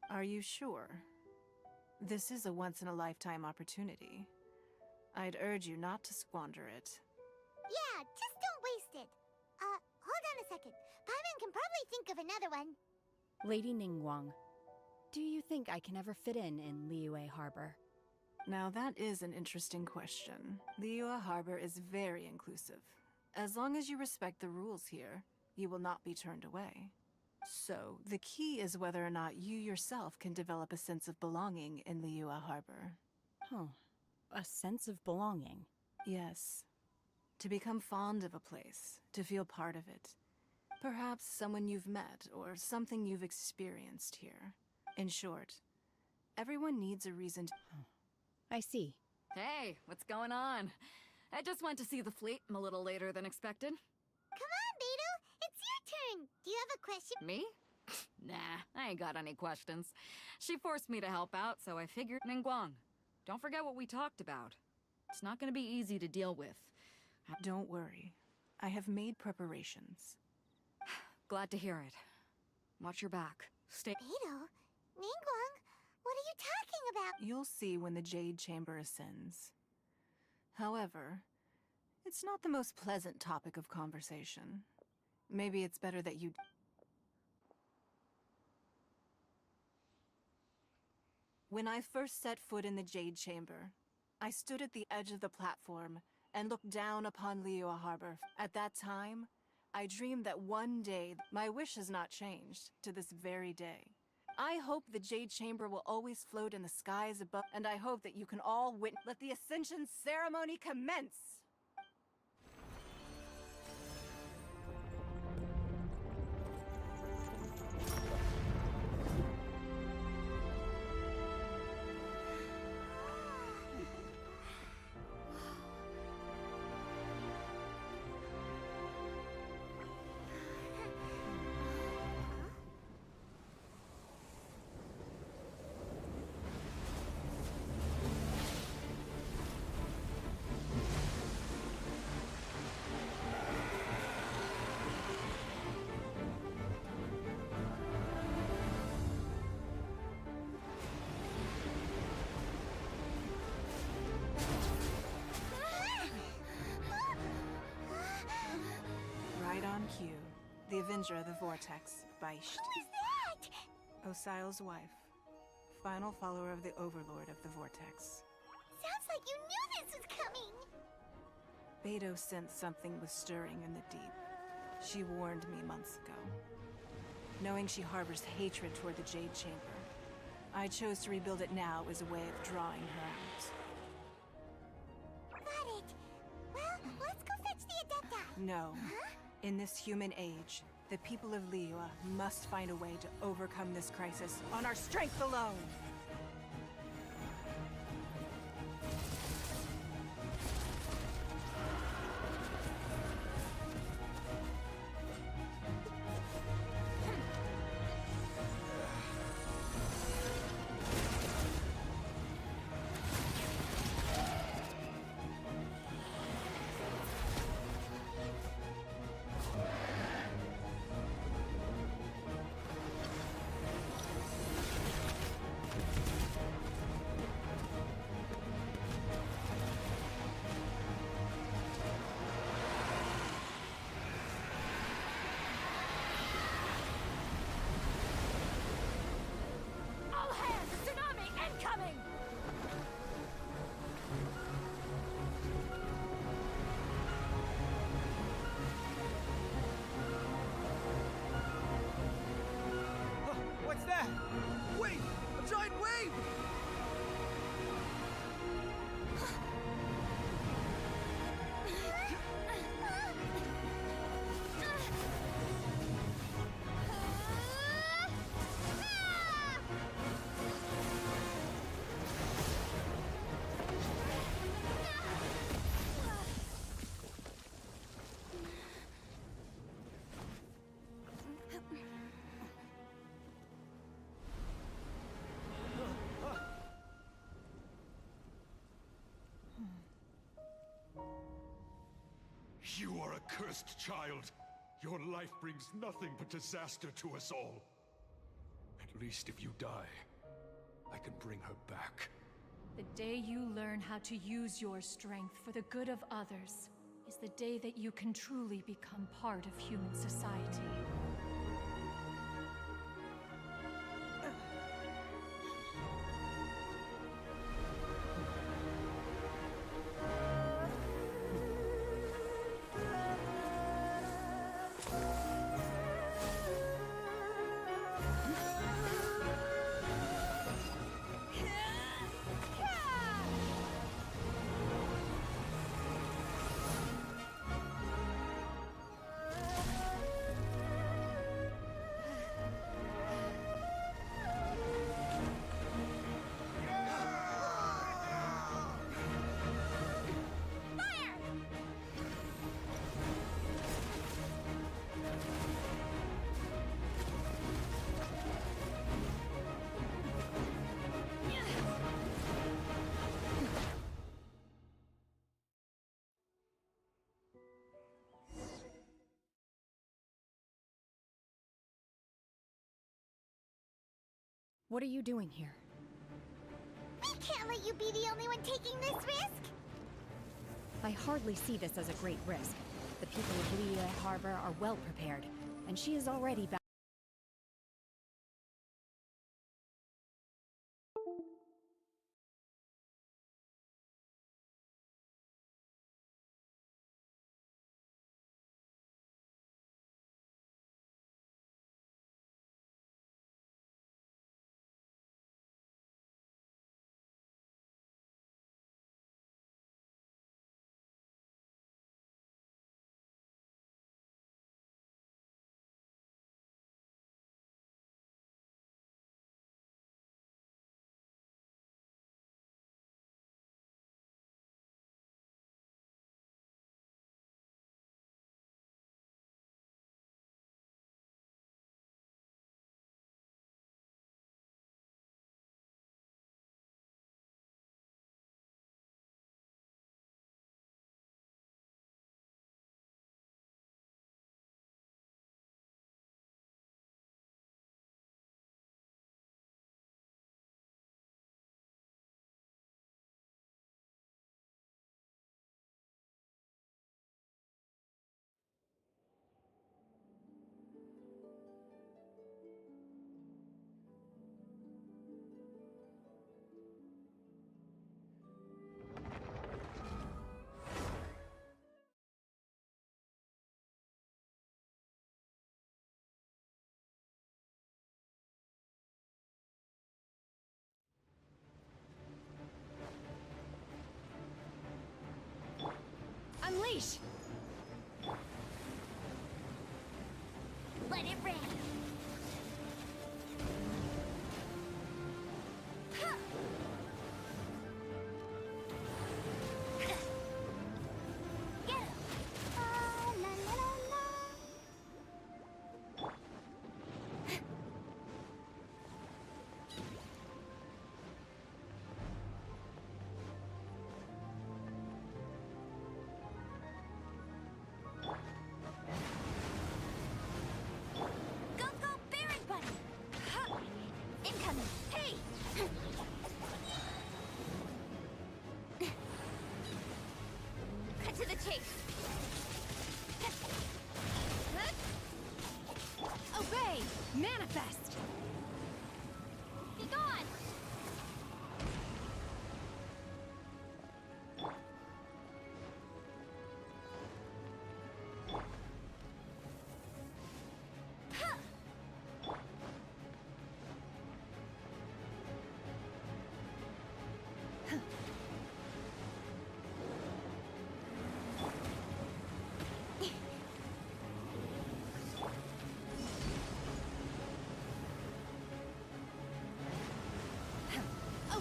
Are you sure? This is a once-in-a-lifetime opportunity. I'd urge you not to squander it. Yeah, just don't waste it. Hold on a second. Paimon can probably think of another one. Lady Ningguang, do you think I can ever fit in Liyue Harbor? Now that is an interesting question. Liyue Harbor is very inclusive. As long as you respect the rules here, you will not be turned away. So, the key is whether or not you yourself can develop a sense of belonging in Liyue Harbor. Huh. A sense of belonging? Yes. To become fond of a place, to feel part of it. Perhaps someone you've met, or something you've experienced here. In short, everyone needs a reason to... I see. Hey, what's going on? I just went to see the fleet. I'm a little later than expected. Come on, Beidou! It's your turn! Do you have a question? Me? Nah, I ain't got any questions. She forced me to help out, so I figured... Ningguang, don't forget what we talked about. It's not gonna be easy to deal with. Don't worry. I have made preparations. Glad to hear it. Watch your back. Stay... Beidou? Ningguang? What are you talking about? You'll see when the Jade Chamber ascends. However, it's not the most pleasant topic of conversation. Maybe it's better that you... When I first set foot in the Jade Chamber, I stood at the edge of the platform and looked down upon Liyue Harbor. At that time, I dreamed that one day... My wish has not changed to this very day. I hope the Jade Chamber will always float in the skies above, and I hope that you can all let the Ascension ceremony commence! Right on cue. The Avenger of the Vortex, by Who is that? Osial's wife. Final follower of the Overlord of the Vortex. Sounds like you knew this was coming! Beidou sensed something was stirring in the deep. She warned me months ago. Knowing she harbors hatred toward the Jade Chamber, I chose to rebuild it now as a way of drawing her out. Got it! Well, let's go fetch the Adepta! No. Huh? In this human age, the people of Liyue must find a way to overcome this crisis on our strength alone! Babe! You are a cursed child. Your life brings nothing but disaster to us all. At least if you die, I can bring her back. The day you learn how to use your strength for the good of others is the day that you can truly become part of human society. What are you doing here? We can't let you be the only one taking this risk! I hardly see this as a great risk. The people of Liyue Harbor are well prepared, and she is already back. Unleash! Let it rain! Get him! La la la la!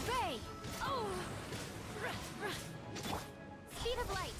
Obey! Oh! Speed of light!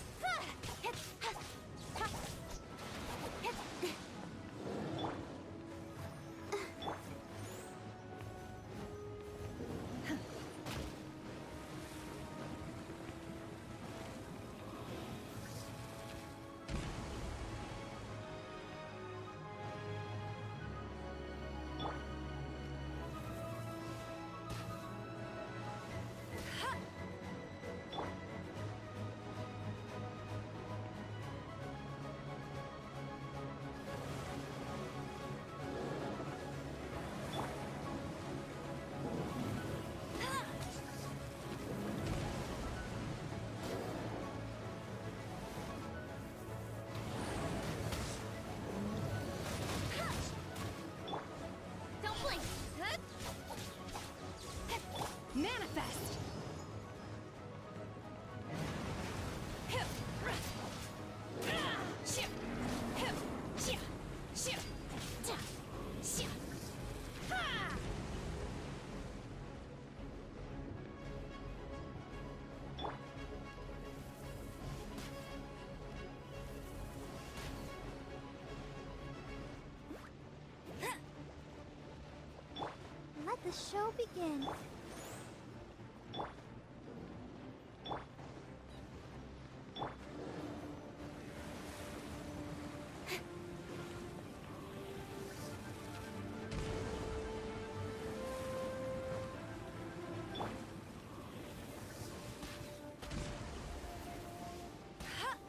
Don't blink! Manifest! Let the show begin.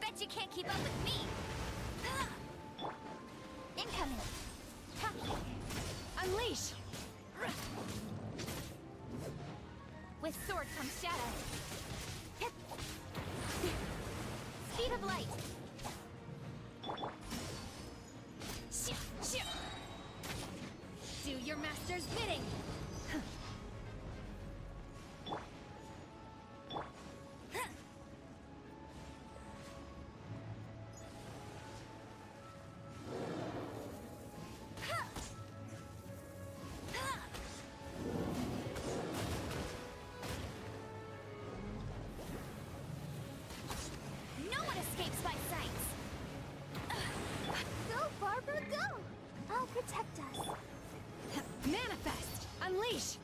Bet you can't keep up with me! Incoming! Unleash! With sword comes shadow. Speed of light. Do your master's bidding. No one escapes my sight. Go, Barbara, go! I'll protect us. Manifest! Unleash!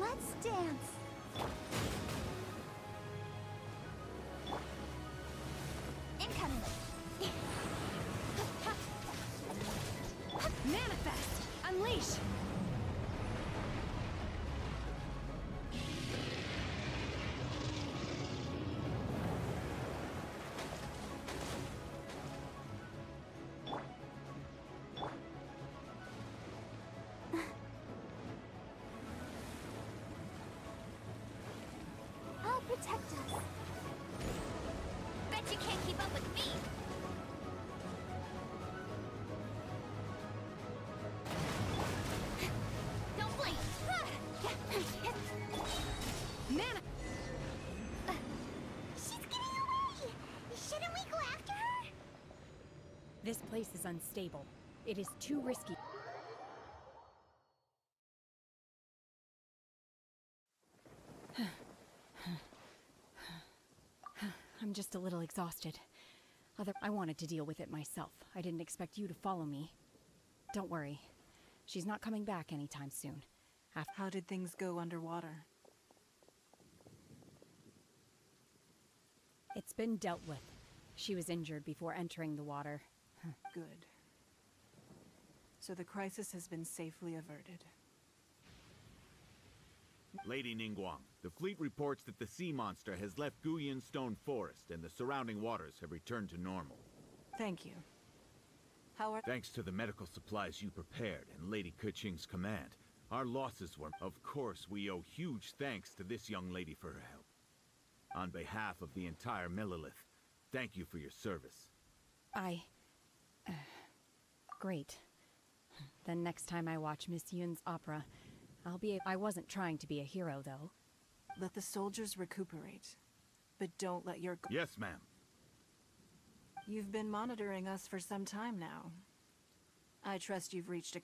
Let's dance. Incoming. Manifest! Unleash! I'll protect us. Bet you can't keep up with me. Don't blink. Mana! She's getting away! Shouldn't we go after her? This place is unstable. It is too risky. I'm just a little exhausted. I wanted to deal with it myself. I didn't expect you to follow me. Don't worry. She's not coming back anytime soon. How did things go underwater? It's been dealt with. She was injured before entering the water. Good. So the crisis has been safely averted. Lady Ningguang, the fleet reports that the sea monster has left Guyan Stone Forest and the surrounding waters have returned to normal. Thank you. How are... Thanks to the medical supplies you prepared and Lady Keqing's command, Our losses were... Of course, we owe huge thanks to this young lady for her help. On behalf of the entire Millelith, thank you for your service. Great. Then next time I watch Miss Yun's opera, I wasn't trying to be a hero, though. Let the soldiers recuperate. But don't let your... Yes, ma'am. You've been monitoring us for some time now. I trust you've reached a...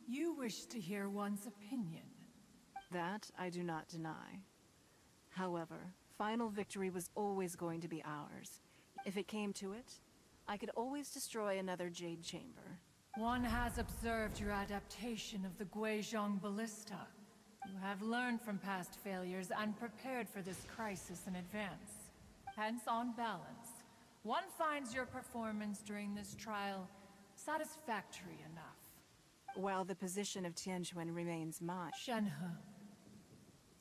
You wish to hear one's opinion. That I do not deny. However, final victory was always going to be ours. If it came to it, I could always destroy another Jade Chamber. One has observed your adaptation of the Guizhong Ballista. You have learned from past failures and prepared for this crisis in advance. Hence, on balance, one finds your performance during this trial satisfactory enough. While the position of Tianquan remains mine. Shenhe,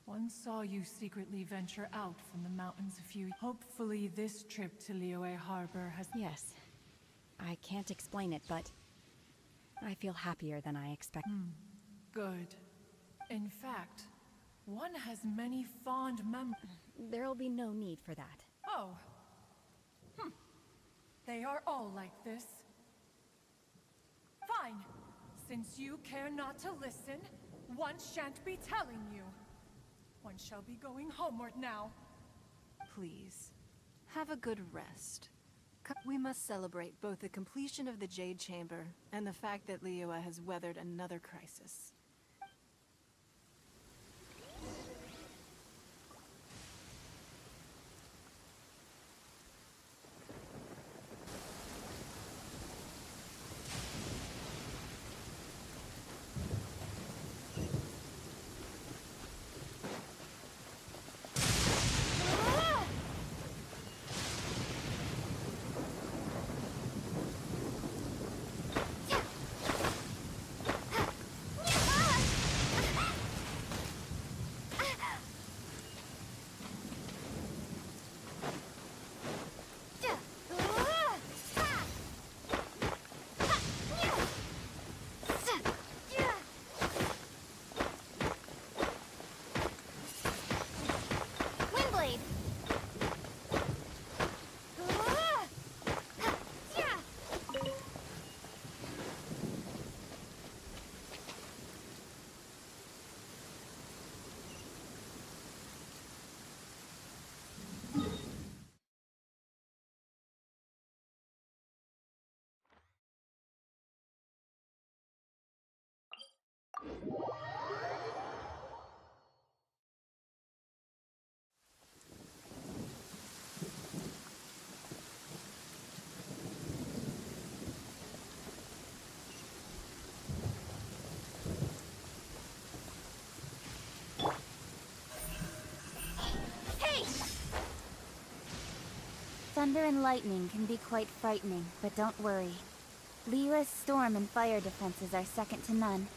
one saw you secretly venture out from the mountains a few... Hopefully this trip to Liyue Harbor has... Yes. I can't explain it, but... I feel happier than I expected. Good. In fact, one has many fond There'll be no need for that. Oh. They are all like this. Fine. Since you care not to listen, one shan't be telling you. One shall be going homeward now. Please, have a good rest. We must celebrate both the completion of the Jade Chamber and the fact that Liyue has weathered another crisis. Thunder and lightning can be quite frightening, but don't worry. Liyue's storm and fire defenses are second to none.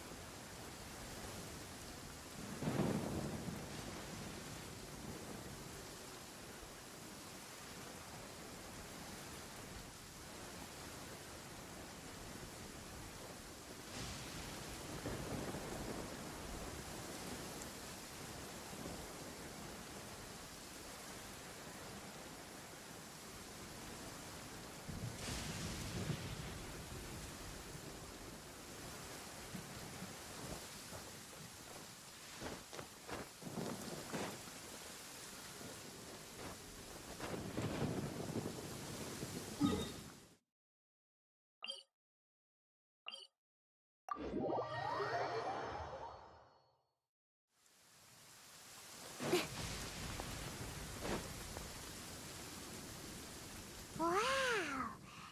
Wow!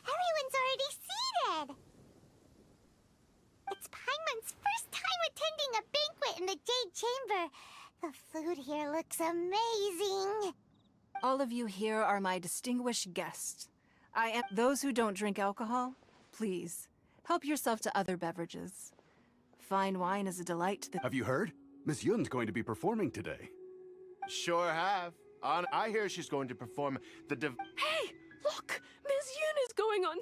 Everyone's already seated! It's Paimon's first time attending a banquet in the Jade Chamber. The food here looks amazing. All of you here are my distinguished guests. Those who don't drink alcohol, please, help yourself to other beverages. Fine wine is a delight to the... Have you heard? Miss Yun's going to be performing today. Sure have. I hear she's going to perform the Hey! Look! Miss Yun is going on...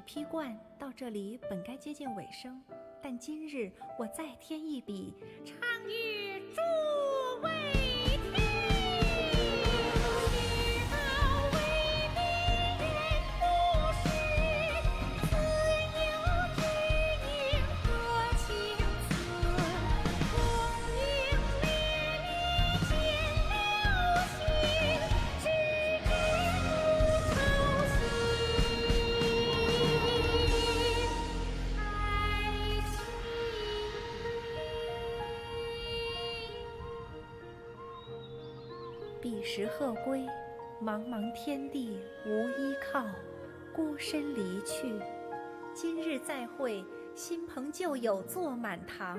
披冠到这里本该接近尾声，但今日我再添一笔，倡议诸位听，且道为民言不实，自有知音何情思，功名烈烈见了心，只知无愁心。彼时鹤归，茫茫天地无依靠，孤身离去。今日再会，新朋旧友坐满堂，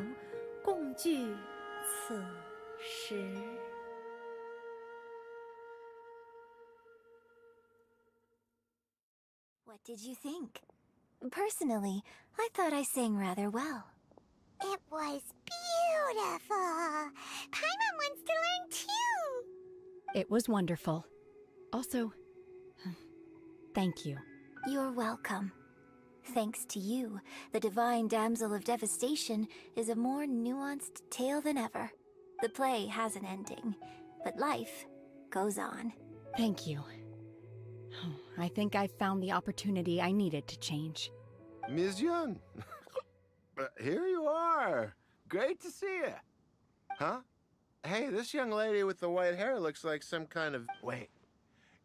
共聚此时。What did you think? Personally, I thought I sang rather well. It was beautiful. Paimon wants to learn too. It was wonderful. Also, thank you. You're welcome. Thanks to you, the Divine Damsel of Devastation is a more nuanced tale than ever. The play has an ending, but life goes on. Thank you. I think I've found the opportunity I needed to change. Ms. Yun, here you are. Great to see you. Huh? Hey, this young lady with the white hair looks like some kind of... Wait.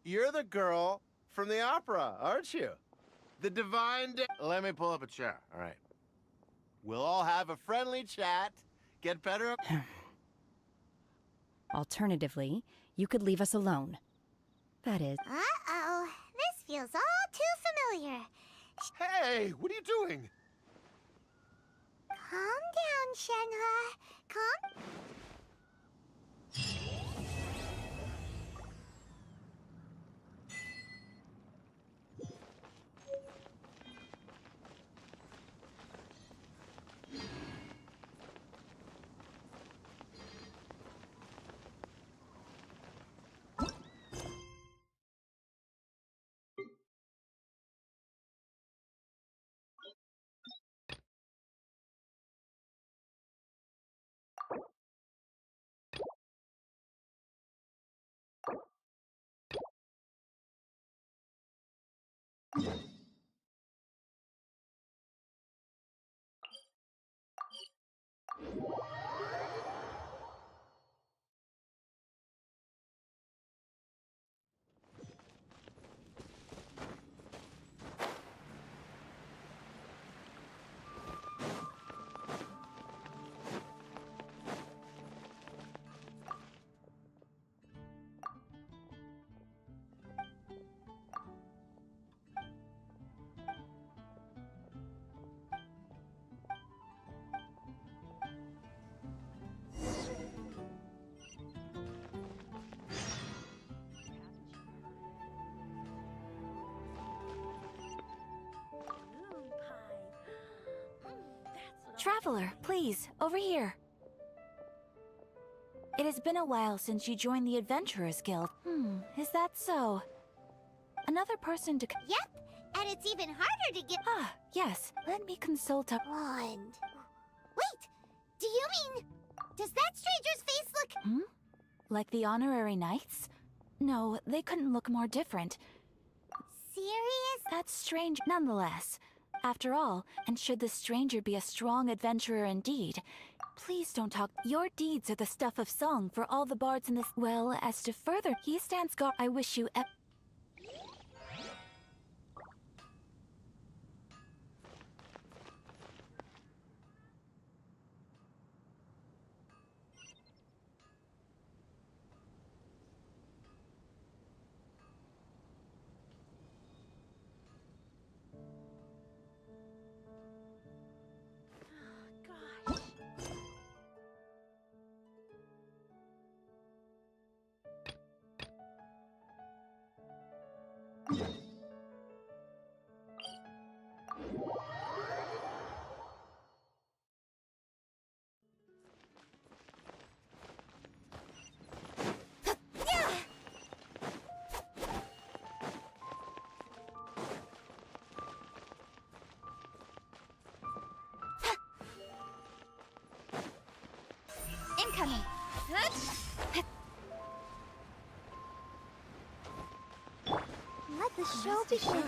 You're the girl from the opera, aren't you? The Divine... Let me pull up a chair, all right. We'll all have a friendly chat. Get better... Alternatively, you could leave us alone. That is... Uh-oh. This feels all too familiar. Hey, what are you doing? Calm down, Shenhe. Calm... Traveler, please, over here. It has been a while since you joined the Adventurers Guild. Is that so? Another person to... Yep, and it's even harder to get... Ah, yes. Let me consult a... Wand. Wait, do you mean... Does that stranger's face look... Like the honorary knights? No, they couldn't look more different. Serious? That's strange nonetheless. After all, and should the stranger be a strong adventurer indeed, please don't talk. Your deeds are the stuff of song for all the bards in this... Well, as to further, he stands guard. I wish you... coming. Let the show begin.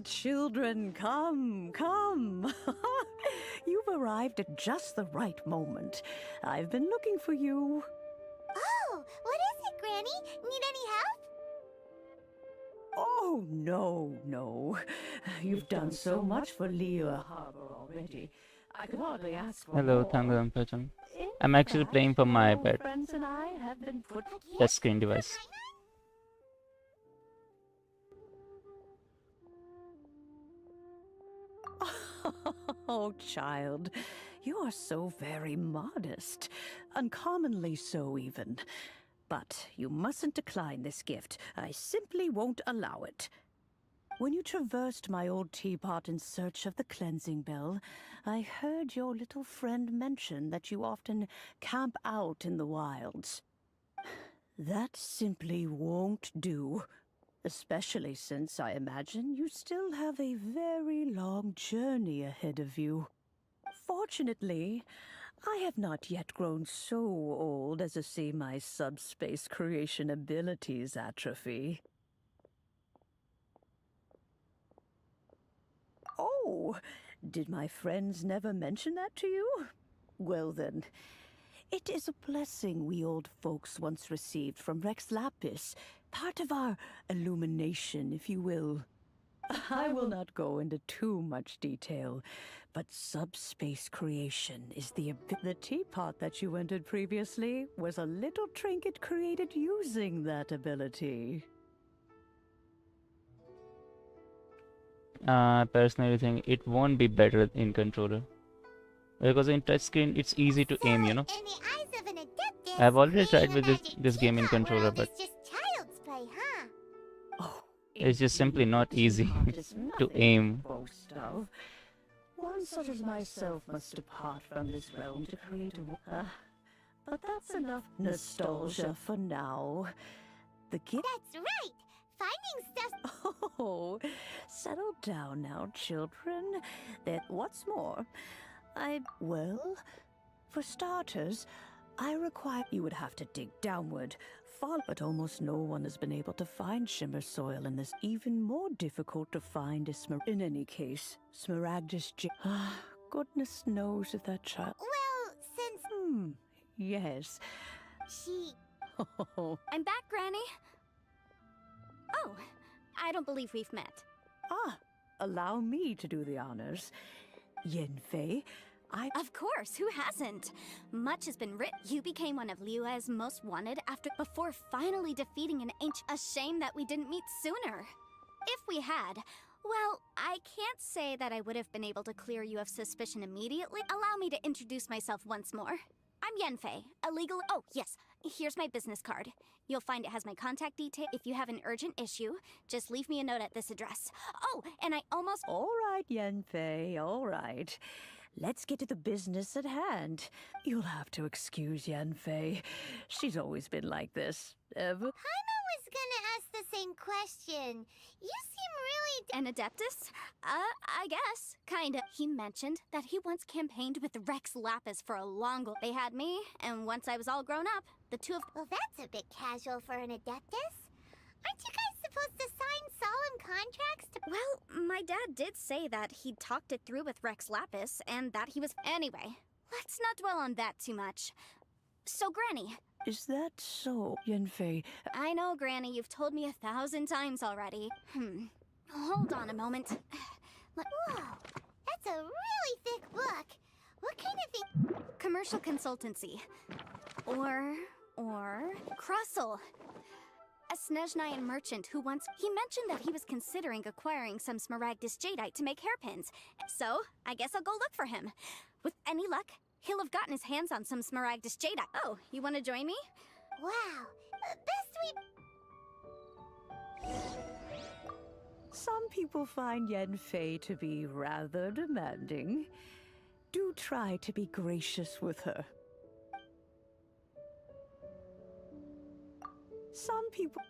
Children, come, come. You've arrived at just the right moment. I've been looking for you. Oh, what is it, Granny? Need any help? Oh, no. You've done so much for Liyue Harbor already. I could hardly ask for Hello, more. Tangram Pacham. I'm actually playing from my iPad. Friends and I have been put Touch screen device. Oh, child, you are so very modest. Uncommonly so, even. But you mustn't decline this gift. I simply won't allow it. When you traversed my old teapot in search of the cleansing bell, I heard your little friend mention that you often camp out in the wilds. That simply won't do. Especially since I imagine you still have a very long journey ahead of you. Fortunately, I have not yet grown so old as to see my subspace creation abilities atrophy. Oh, did my friends never mention that to you? Well then, it is a blessing we old folks once received from Rex Lapis, part of our illumination, if you will. I will not go into too much detail, but subspace creation is the teapot that you entered previously was a little trinket created using that ability. I personally think it won't be better in controller. Because in touchscreen, it's easy to aim, you know. In the eyes of an adeptus, I've already tried creating with a this magic game in teapot controller, world but is just child's play, huh? it's just simply not easy to aim. Boast of. One such as myself must depart from this realm to create a... but that's enough nostalgia for now. The gift... That's right! Finding stuff... Oh, settle down now, children. What's more, well, for starters, I require you would have to dig downward, but almost no one has been able to find shimmer soil in this. Even more difficult to find is in any case, Smaragdus goodness knows if that child... Well, since... yes. She... I'm back, Granny. Oh, I don't believe we've met. Allow me to do the honors. Yenfei, Of course, who hasn't? Much has been written. You became one of Liyue's most wanted before finally defeating an ancient. A shame that we didn't meet sooner. If we had, well, I can't say that I would have been able to clear you of suspicion immediately. Allow me to introduce myself once more. I'm Yenfei, a legal... Oh, yes, here's my business card. You'll find it has my contact detail. If you have an urgent issue, just leave me a note at this address. Oh, and I almost... All right, Yenfei, all right. Let's get to the business at hand. You'll have to excuse Yenfei. She's always been like this. Paimon was gonna ask the same question. You seem really... An adeptus? I guess. Kinda. He mentioned that he once campaigned with Rex Lapis for a long... They had me, and once I was all grown up, the two of... Well, that's a bit casual for an adeptus. Aren't you guys supposed to sign solemn contracts to... Well, my dad did say that he'd talked it through with Rex Lapis, and that he was... Anyway, let's not dwell on that too much. So, Granny... Is that so, Yenfei? I know, Granny, you've told me 1,000 times already. Hold on a moment. Whoa, that's a really thick book. What kind of thing? Commercial consultancy. Or... Krustle. A Snezhnayan merchant who once... He mentioned that he was considering acquiring some Smaragdus jadeite to make hairpins. So, I guess I'll go look for him. With any luck, he'll have gotten his hands on some Smaragdus jadeite. Oh, you want to join me? Wow. Some people find Yenfei to be rather demanding. Do try to be gracious with her. Some people...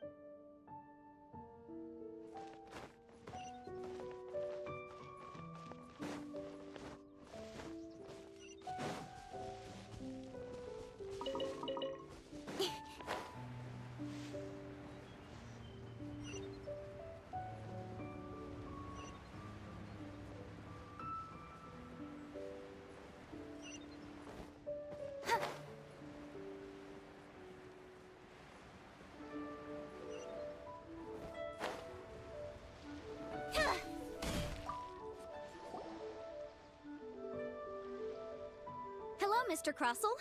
Hello, Mr. Crossell.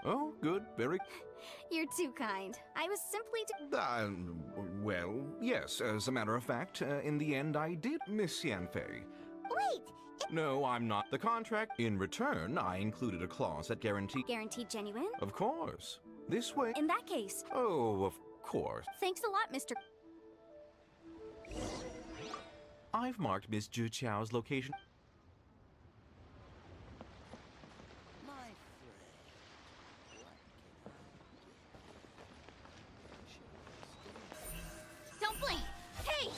Oh, good, very... You're too kind. I was simply well, yes, as a matter of fact, in the end I did, Miss Yanfei. Wait! No, I'm not. The contract, in return, I included a clause that guaranteed... Guaranteed genuine? Of course. This way... In that case... Oh, of course. Thanks a lot, Mr. I've marked Miss Zhu Qiao's location... Don't blink! Hey!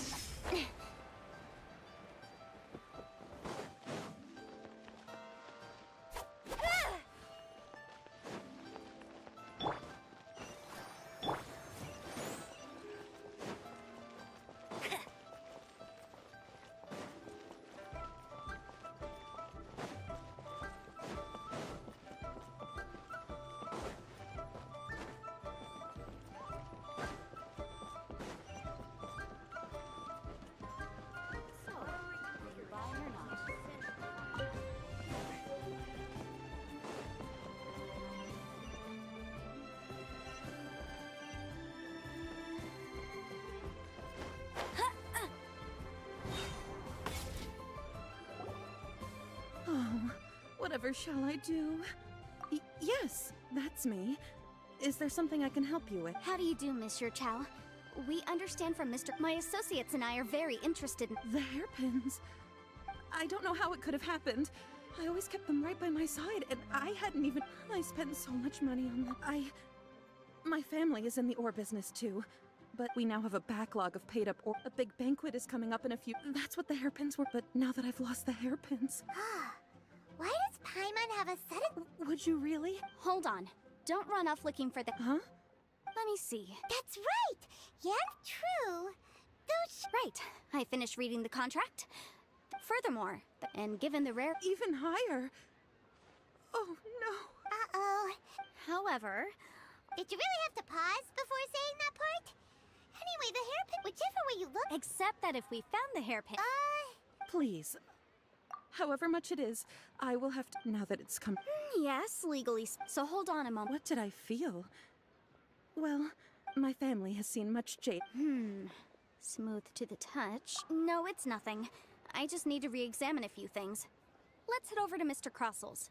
Oh, whatever shall I do? Yes, that's me. Is there something I can help you with? How do you do, Monsieur Chow? We understand from Mr. My associates and I are very interested in... The hairpins. I don't know how it could have happened. I always kept them right by my side, and I hadn't even... I spent so much money on them. My family is in the ore business too. But we now have a backlog of paid-up ore. A big banquet is coming up in a few... That's what the hairpins were, but now that I've lost the hairpins... Why does Paimon have a set of... Would you really? Hold on. Don't run off looking for the... Huh? Let me see. That's right! Yeah, true. Those... Right. I finished reading the contract. Furthermore, and given the rare... Even higher? Oh, no. Uh-oh. However... Did you really have to pause before saying that part? Anyway, the hairpin, whichever way you look... Except that if we found the hairpin... Please. However much it is, I will have to... Now that it's come... Yes, legally. So hold on a moment. What did I feel? Well, my family has seen much jade. Smooth to the touch. No, it's nothing. I just need to re-examine a few things. Let's head over to Mr. Crossell's.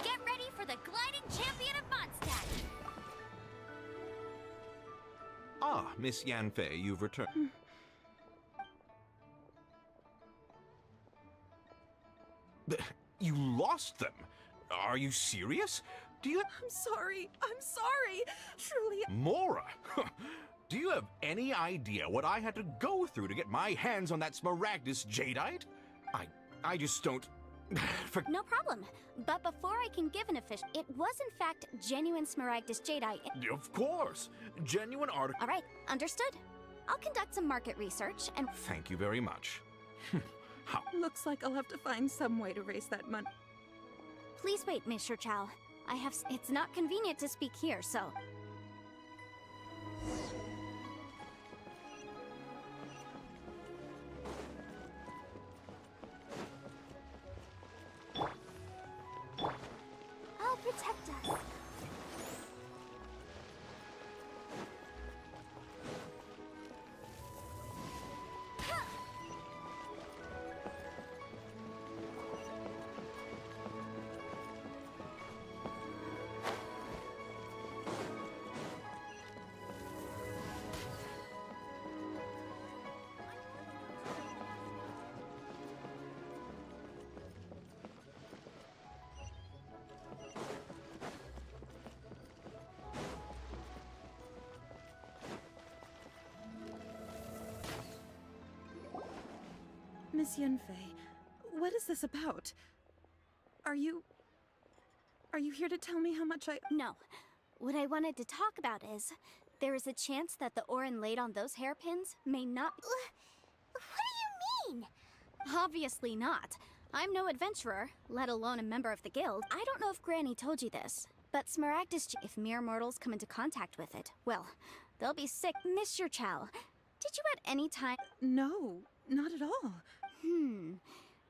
Get ready for the gliding champion of Mondstadt! Ah, Miss Yanfei, you've returned. You lost them? Are you serious? Do you... I'm sorry. I'm sorry. Truly... Mora! Do you have any idea what I had to go through to get my hands on that Smaragdus jadeite? I just don't... No problem. But before I can give an official... It was in fact genuine Smaragdus jadeite. Of course! Genuine article... Alright, understood. I'll conduct some market research and... Thank you very much. How? Looks like I'll have to find some way to raise that money. Please wait, Mr. Chow. I have... It's not convenient to speak here, so... I'll protect us. Miss Yunfei, what is this about? Are you here to tell me how much I... No. What I wanted to talk about is, there is a chance that the Orin laid on those hairpins may not... What do you mean? Obviously not. I'm no adventurer, let alone a member of the guild. I don't know if Granny told you this, but Smaragdus... If mere mortals come into contact with it, well, they'll be sick. Mr. Chow, did you at any time... No, not at all.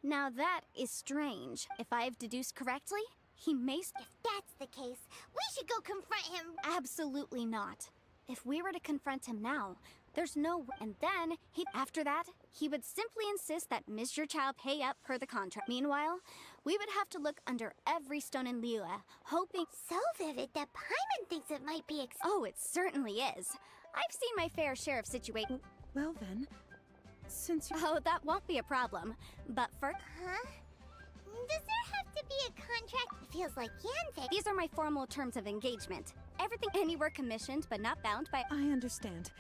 Now that is strange. If I've deduced correctly, he may... If that's the case, we should go confront him. Absolutely not. If we were to confront him now, there's no... And then, after that, he would simply insist that Mr. Chow pay up per the contract. Meanwhile, we would have to look under every stone in Liyue, hoping... So vivid that Paimon thinks it might be Oh, it certainly is. I've seen my fair share of situations. Well then, since you... Oh, that won't be a problem. But for... Huh? Does there have to be a contract? It feels like Yanfei... These are my formal terms of engagement. Everything anywhere commissioned, but not bound by... I understand.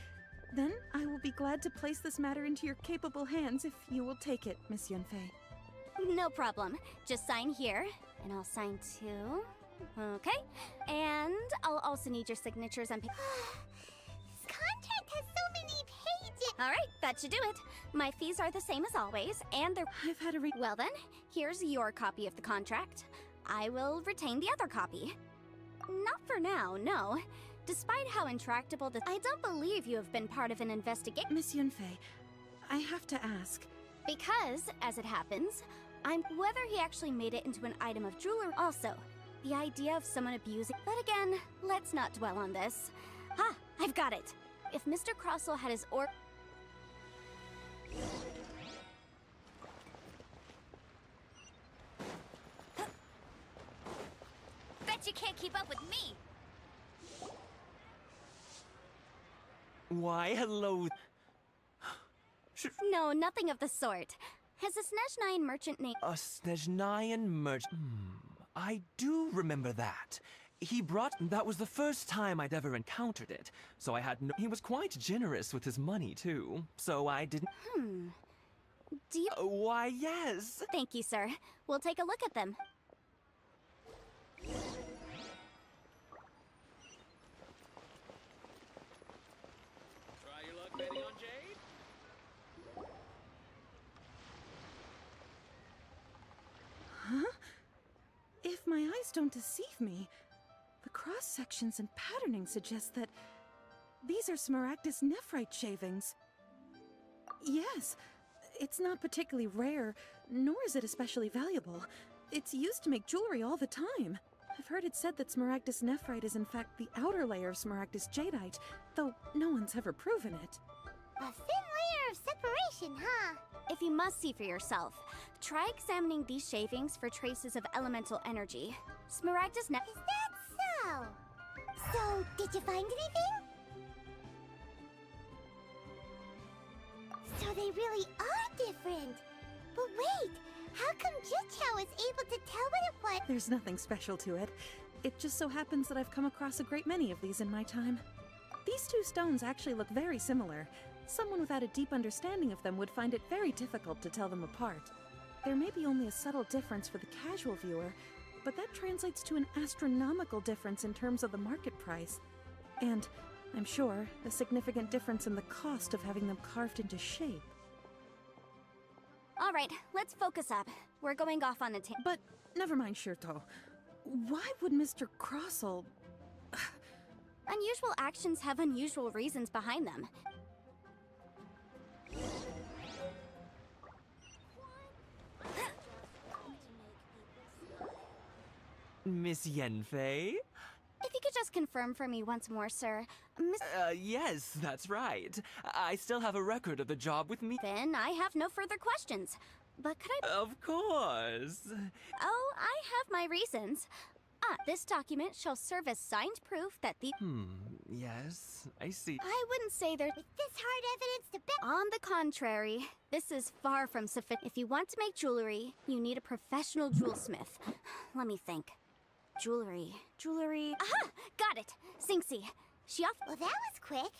Then I will be glad to place this matter into your capable hands if you will take it, Miss Yunfei. No problem. Just sign here, and I'll sign too. Okay? And I'll also need your signatures on... This contract has so many pages! Alright, that should do it. My fees are the same as always, and they're... I've had a Well then, here's your copy of the contract. I will retain the other copy. Not for now, no. Despite how intractable the... I don't believe you have been part of an investigation... Miss Yunfei, I have to ask. Because, as it happens, whether he actually made it into an item of jewelry... Also, the idea of someone abusing... But again, let's not dwell on this. Ah, I've got it. If Mr. Crossell had his Bet you can't keep up with me! Why, hello... No, nothing of the sort. Has a Snezhnayan merchant named... A Snezhnayan merchant... I do remember that. He brought... That was the first time I'd ever encountered it, so I had no... He was quite generous with his money, too, so I didn't... Do you... Why, yes! Thank you, sir. We'll take a look at them. Try your luck betting on Jade? Huh? If my eyes don't deceive me, the cross-sections and patterning suggest that these are Smaragdus nephrite shavings. Yes, it's not particularly rare, nor is it especially valuable. It's used to make jewelry all the time. I've heard it said that Smaragdus nephrite is in fact the outer layer of Smaragdus jadeite, though no one's ever proven it. A thin layer of separation, huh? If you must see for yourself, try examining these shavings for traces of elemental energy. Smaragdus ne- Is that so? So, did you find anything? So they really are different! But wait! How come Jichao is able to tell what it was? There's nothing special to it. It just so happens that I've come across a great many of these in my time. These two stones actually look very similar. Someone without a deep understanding of them would find it very difficult to tell them apart. There may be only a subtle difference for the casual viewer, but that translates to an astronomical difference in terms of the market price. And, I'm sure, a significant difference in the cost of having them carved into shape. Alright, let's focus up. We're going off on a But, never mind, Shirto. Why would Mr. Crossell... Unusual actions have unusual reasons behind them. Miss Yanfei? If you could just confirm for me once more, sir. Yes, that's right. I still have a record of the job with me. Then I have no further questions. But could I... Of course. Oh, I have my reasons. This document shall serve as signed proof that the... Yes, I see. I wouldn't say there's... With this hard evidence to back... On the contrary, this is far from sufficient. If you want to make jewelry, you need a professional jewelsmith. Let me think. Jewelry. Aha! Got it! Xingxi. Well, that was quick.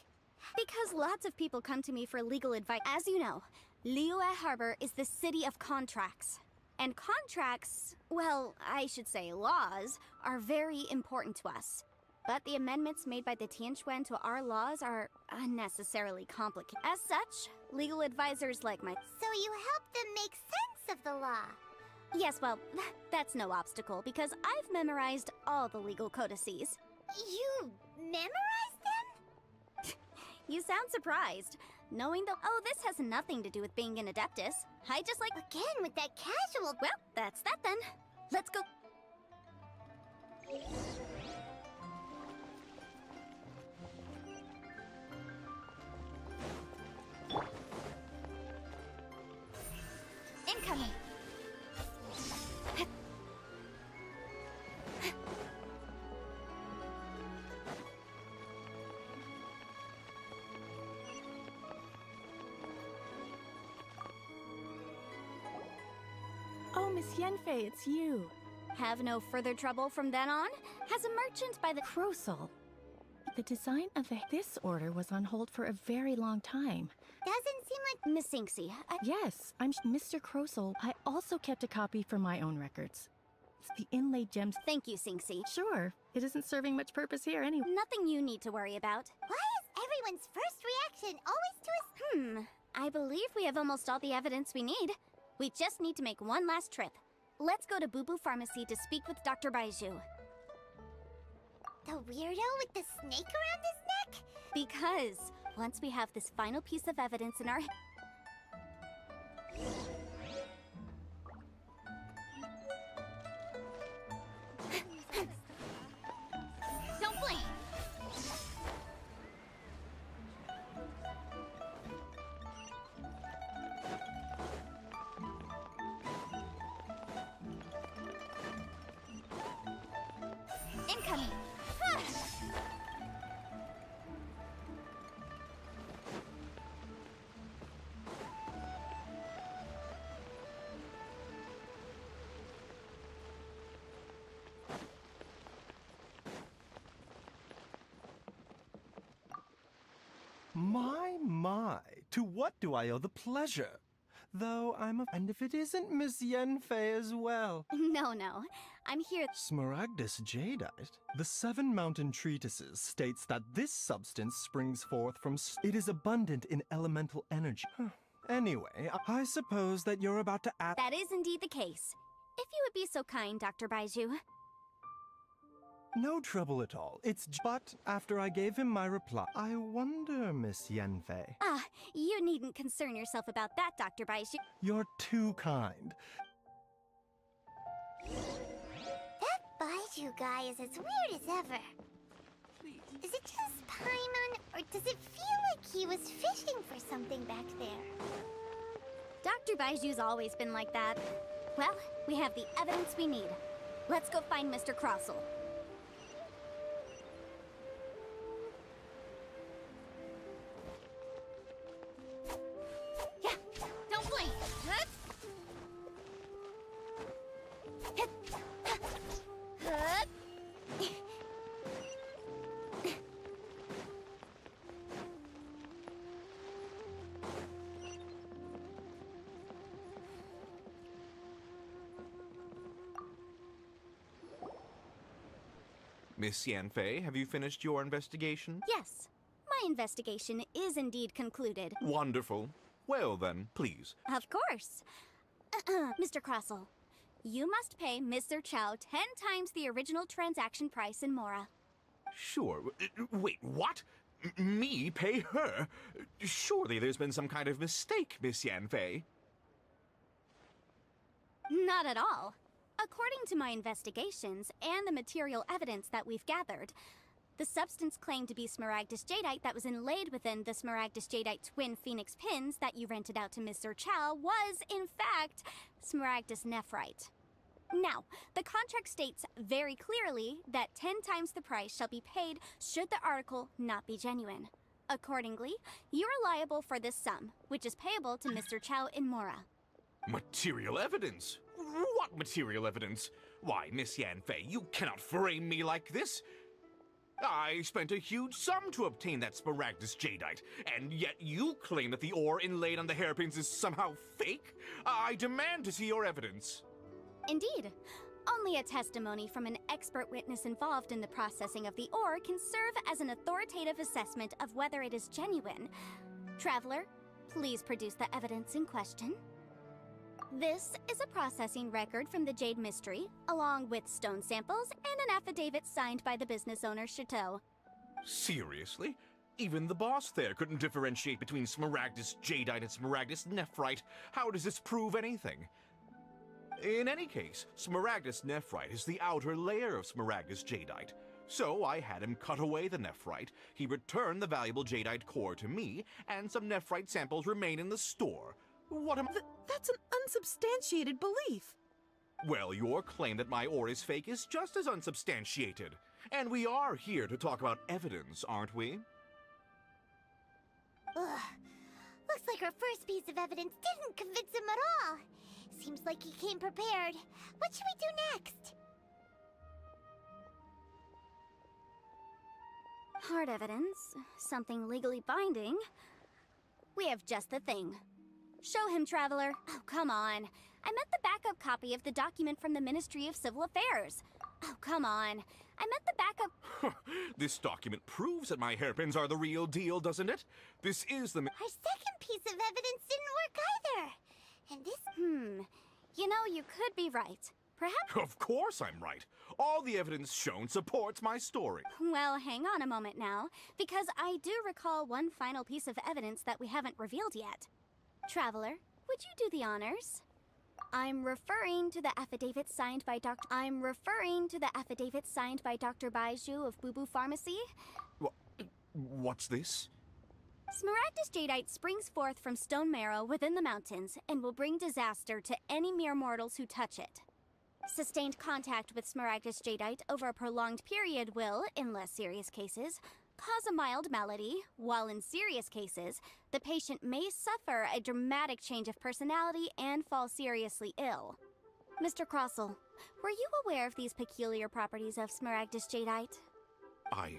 Because lots of people come to me for legal advice. As you know, Liyue Harbor is the city of contracts. And contracts, well, I should say laws, are very important to us. But the amendments made by the Tianquan to our laws are unnecessarily complicated. As such, legal advisors like my... So you help them make sense of the law. Yes, well, that's no obstacle, because I've memorized all the legal codices. You memorized them? You sound surprised. Knowing the... Oh, this has nothing to do with being an Adeptus. I just like... Again, with that casual... Well, that's that then. Let's go... Incoming! Oh, Miss Yanfei, it's you. Have no further trouble from then on? Has a merchant by the... Crosel. The design of this order was on hold for a very long time. Doesn't seem like Miss Inksy. Yes, I'm Mr. Crosel. I also kept a copy for my own records. It's the inlaid gems. Thank you, Sinksy. Sure. It isn't serving much purpose here anyway. Nothing you need to worry about. Why is everyone's first reaction always to us? I believe we have almost all the evidence we need. We just need to make one last trip. Let's go to Boo Boo Pharmacy to speak with Dr. Baizhu. The weirdo with the snake around his neck? Because once we have this final piece of evidence in our... Don't blink! Incoming! My, to what do I owe the pleasure? Though and if it isn't Miss Yanfei as well. No. I'm here... Smaragdus jadeite? The Seven Mountain Treatises states that this substance springs forth from... It is abundant in elemental energy. Anyway, I suppose that you're about to ask... That is indeed the case. If you would be so kind, Dr. Baizhu. No trouble at all. But after I gave him my reply, I wonder, Miss Yanfei. You needn't concern yourself about that, Dr. Baizhu. You're too kind. That Baizhu guy is as weird as ever. Is it just Paimon, or does it feel like he was fishing for something back there? Dr. Baiju's always been like that. Well, we have the evidence we need. Let's go find Mr. Crossel. Yeah, don't blink. Miss Yanfei, have you finished your investigation? Yes, my investigation is indeed concluded. Wonderful. Well then, please. Of course. Mr. Crossel, you must pay Mr. Chow 10 times the original transaction price in Mora. Sure. Wait, what? Me pay her? Surely there's been some kind of mistake, Miss Yanfei. Not at all. According to my investigations and the material evidence that we've gathered, the substance claimed to be Smaragdus jadeite that was inlaid within the Smaragdus jadeite twin phoenix pins that you rented out to Mr. Chow was, in fact, Smaragdus nephrite. Now, the contract states very clearly that 10 times the price shall be paid should the article not be genuine. Accordingly, you are liable for this sum, which is payable to Mr. Chow in Mora. Material evidence? What material evidence? Why, Miss Yanfei, you cannot frame me like this. I spent a huge sum to obtain that Smaragdus Jadeite, and yet you claim that the ore inlaid on the hairpins is somehow fake? I demand to see your evidence. Indeed. Only a testimony from an expert witness involved in the processing of the ore can serve as an authoritative assessment of whether it is genuine. Traveler, please produce the evidence in question. This is a processing record from the Jade Mystery, along with stone samples and an affidavit signed by the business owner, Chateau. Seriously? Even the boss there couldn't differentiate between Smaragdus Jadeite and Smaragdus Nephrite. How does this prove anything? In any case, Smaragdus Nephrite is the outer layer of Smaragdus Jadeite. So I had him cut away the Nephrite, he returned the valuable Jadeite core to me, and some Nephrite samples remain in the store. What am— That's an unsubstantiated belief. Well, your claim that my ore is fake is just as unsubstantiated. And we are here to talk about evidence, aren't we? Ugh. Looks like our first piece of evidence didn't convince him at all. Seems like he came prepared. What should we do next? Hard evidence, something legally binding. We have just the thing. Show him, Traveler. Oh, come on. I meant the backup copy of the document from the Ministry of Civil Affairs. Oh, come on. I meant the backup— This document proves that my hairpins are the real deal, doesn't it? This is the— Our second piece of evidence didn't work either. And this— You know, you could be right. Perhaps— Of course I'm right. All the evidence shown supports my story. Well, hang on a moment now, because I do recall one final piece of evidence that we haven't revealed yet. Traveler, would you do the honors? I'm referring to the affidavit signed by Dr. Baiju of Boo Boo Pharmacy. What's this? Smaragdus Jadeite springs forth from stone marrow within the mountains and will bring disaster to any mere mortals who touch it. Sustained contact with Smaragdus Jadeite over a prolonged period will, in less serious cases, cause a mild malady, while in serious cases, the patient may suffer a dramatic change of personality and fall seriously ill. Mr. Crossell, were you aware of these peculiar properties of Smaragdus Jadeite? I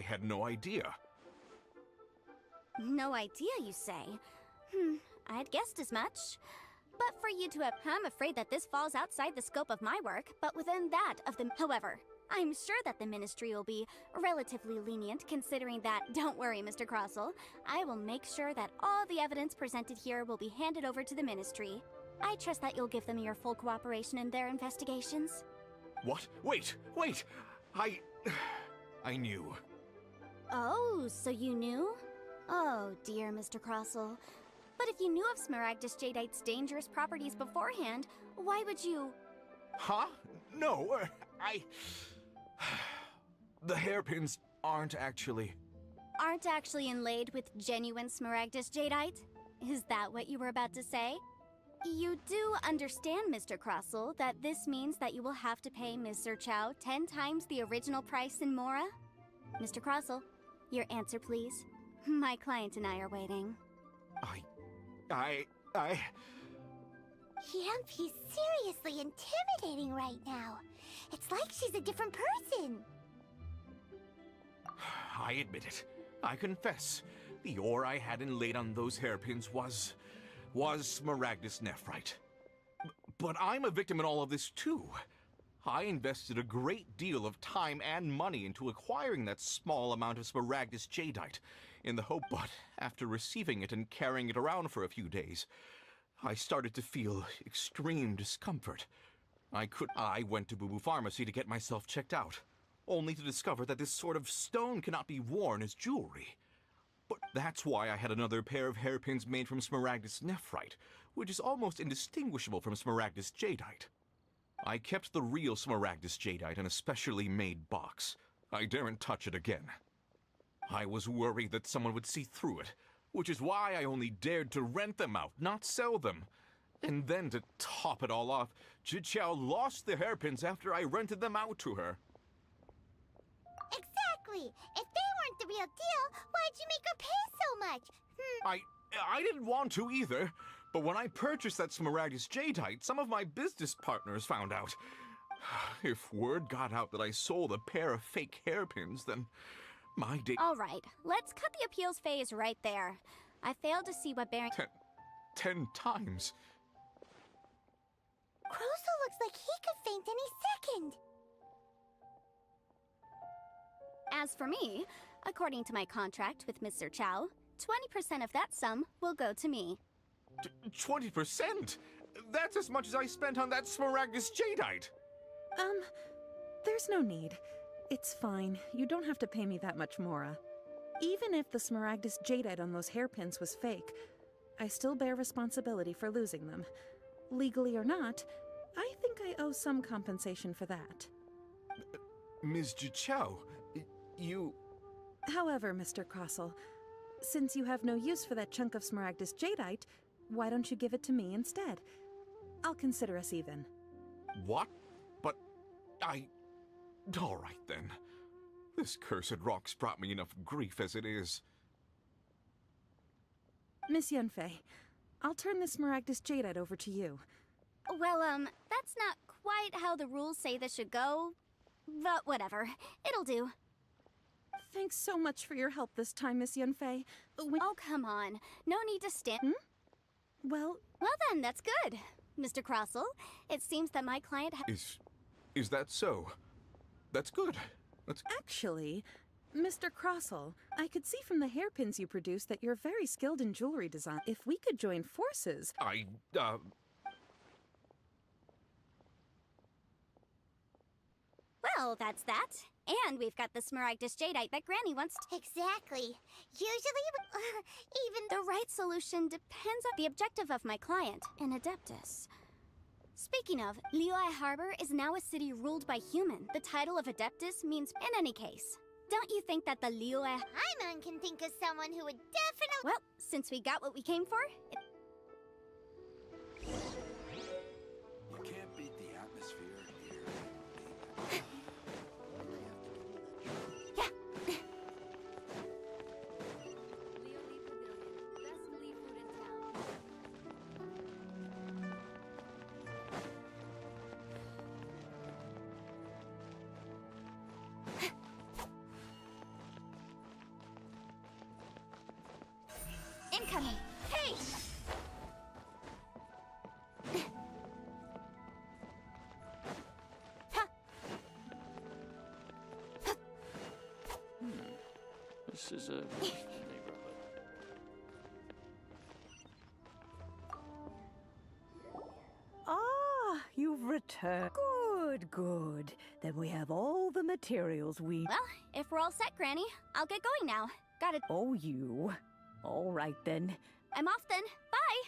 had no idea. No idea, you say? I'd guessed as much. But for you to have— I'm afraid that this falls outside the scope of my work, but within that of the— However, I'm sure that the Ministry will be relatively lenient considering that— Don't worry, Mr. Crossell. I will make sure that all the evidence presented here will be handed over to the Ministry. I trust that you'll give them your full cooperation in their investigations. What? Wait! I knew. Oh, so you knew? Oh, dear Mr. Crossell. But if you knew of Smaragdus Jadeite's dangerous properties beforehand, why would you— Huh? No, The hairpins aren't actually inlaid with genuine Smaragdus Jadeite? Is that what you were about to say? You do understand, Mr. Crossell, that this means that you will have to pay Ms. Zerchow 10 times the original price in Mora? Mr. Crossell, your answer, please. My client and I are waiting. Yep, he's seriously intimidating right now. It's like she's a different person. I admit it. I confess. The ore I had inlaid on those hairpins was Smaragdus Nephrite. But I'm a victim in all of this too. I invested a great deal of time and money into acquiring that small amount of Smaragdus Jadeite, in the hope, but after receiving it and carrying it around for a few days, I started to feel extreme discomfort. I went to Boo Boo Pharmacy to get myself checked out, only to discover that this sort of stone cannot be worn as jewelry. But that's why I had another pair of hairpins made from Smaragdus Nephrite, which is almost indistinguishable from Smaragdus Jadeite. I kept the real Smaragdus Jadeite in a specially made box. I daren't touch it again. I was worried that someone would see through it, which is why I only dared to rent them out, not sell them. And then to top it all off, Zhiqiao lost the hairpins after I rented them out to her. Exactly! If they weren't the real deal, why'd you make her pay so much? I didn't want to either, but when I purchased that Smaragdus Jadeite, some of my business partners found out. If word got out that I sold a pair of fake hairpins, then my day. All right, let's cut the appeals phase right there. I failed to see what bearing. 10 times. Crosel looks like he could faint any second. As for me, according to my contract with Mr. Chow, 20% of that sum will go to me. 20%? That's as much as I spent on that Smaragdus Jadeite. There's no need. It's fine. You don't have to pay me that much, Mora. Even if the Smaragdus Jadeite on those hairpins was fake, I still bear responsibility for losing them. Legally or not, I think I owe some compensation for that. Ms. Jichao, you... However, Mr. Crossel, since you have no use for that chunk of Smaragdus Jadeite, why don't you give it to me instead? I'll consider us even. What? But I... All right, then. This cursed rock's brought me enough grief as it is. Miss Yunfei, I'll turn this Smaragdus Jadeite over to you. Well, that's not quite how the rules say this should go. But whatever. It'll do. Thanks so much for your help this time, Miss Yunfei. Oh, come on. No need to stand. Well then, that's good. Mr. Crossel, it seems that my client Is that so? That's good. Actually, Mr. Crossel, I could see from the hairpins you produce that you're very skilled in jewelry design. If we could join forces... Well, that's that. And we've got the Smaragdus Jadeite that Granny wants to... Exactly. Usually, even... The right solution depends on the objective of my client, an Adeptus. Speaking of, Liyue Harbor is now a city ruled by human. The title of Adeptus means in any case. Don't you think that the Liyue... Paimon can think of someone who would definitely... Well, since we got what we came for... You can't beat the atmosphere here. Incoming! Hey! This is a neighborhood. Ah, you've returned. Good, good. Then we have all the materials we... Well, if we're all set, Granny, I'll get going now. Got it. Oh, you. All right, then. I'm off then. Bye!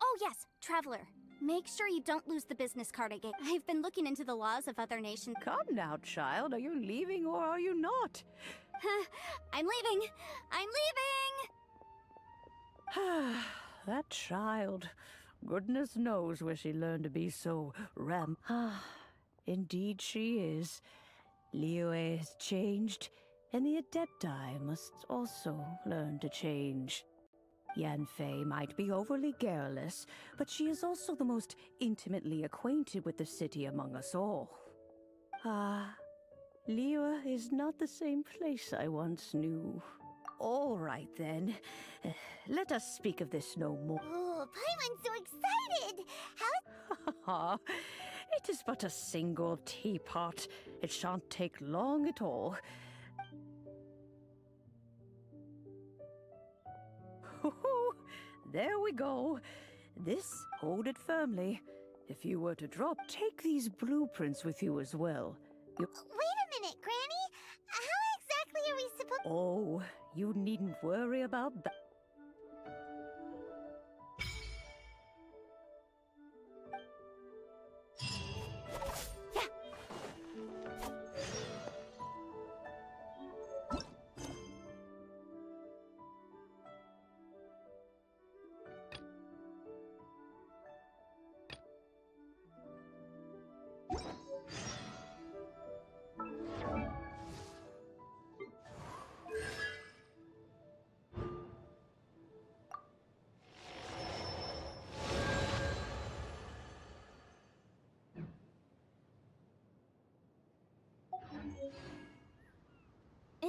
Oh, yes, Traveler. Make sure you don't lose the business card I gave. I've been looking into the laws of other nations. Come now, child. Are you leaving or are you not? I'm leaving! I'm leaving! That child. Goodness knows where she learned to be so Indeed she is. Liyue has changed, and the Adepti must also learn to change. Yanfei might be overly garrulous, but she is also the most intimately acquainted with the city among us all. Liyue is not the same place I once knew. All right, then. Let us speak of this no more. Oh, Paimon's so excited! How... It is but a single teapot. It shan't take long at all. There we go. This, hold it firmly. If you were to drop, take these blueprints with you as well. Wait a minute, Granny! How exactly are we supposed... Oh, you needn't worry about that.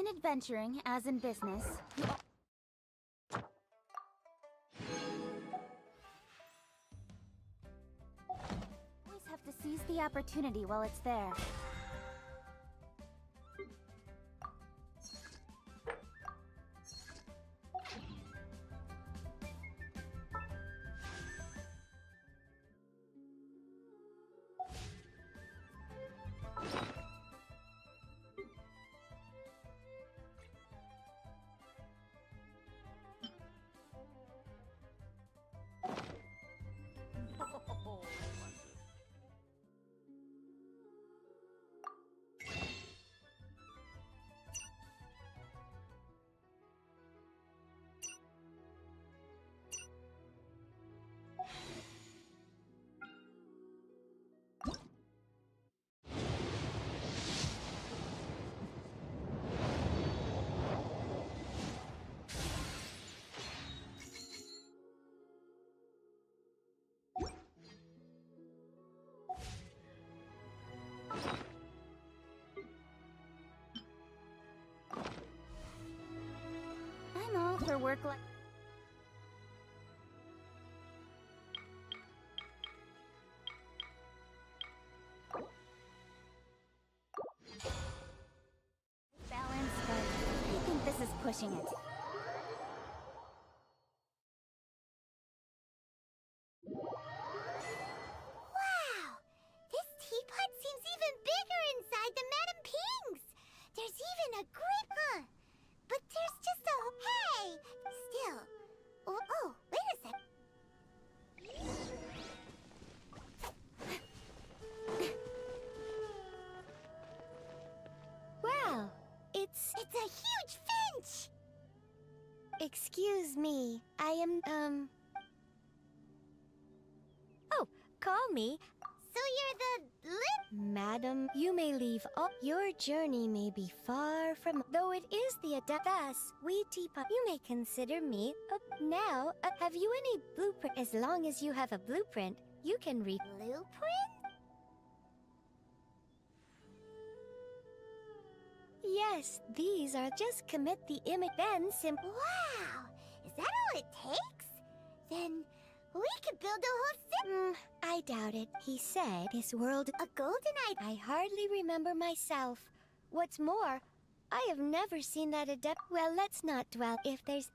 In adventuring, as in business, you always have to seize the opportunity while it's there. I'm all for work like. Balance, but I think this is pushing it. Wow! This teapot seems even bigger inside than Madame Ping's! There's even a grip, huh? But there's just a... Hey! Still... Oh, wait a sec. Wow, it's a huge finch! Excuse me, I am, Oh, call me. So you're the lip... Madam, you may leave all... Your journey may be far from... Though it is the adept... Thus, we teapot... You may consider me... now, have you any blueprint? As long as you have a blueprint, you can read... Blueprint? Yes, these are... Just commit the image, then Wow! Is that all it takes? Then... we could build a whole I doubt it. He said this world... A golden eye... I hardly remember myself. What's more, I have never seen that adept... Well, let's not dwell. If there's...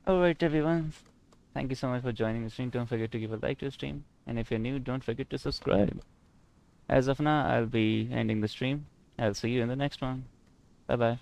Alright everyone, thank you so much for joining the stream. Don't forget to give a like to the stream, and if you're new, don't forget to subscribe. As of now, I'll be ending the stream. I'll see you in the next one. Bye bye.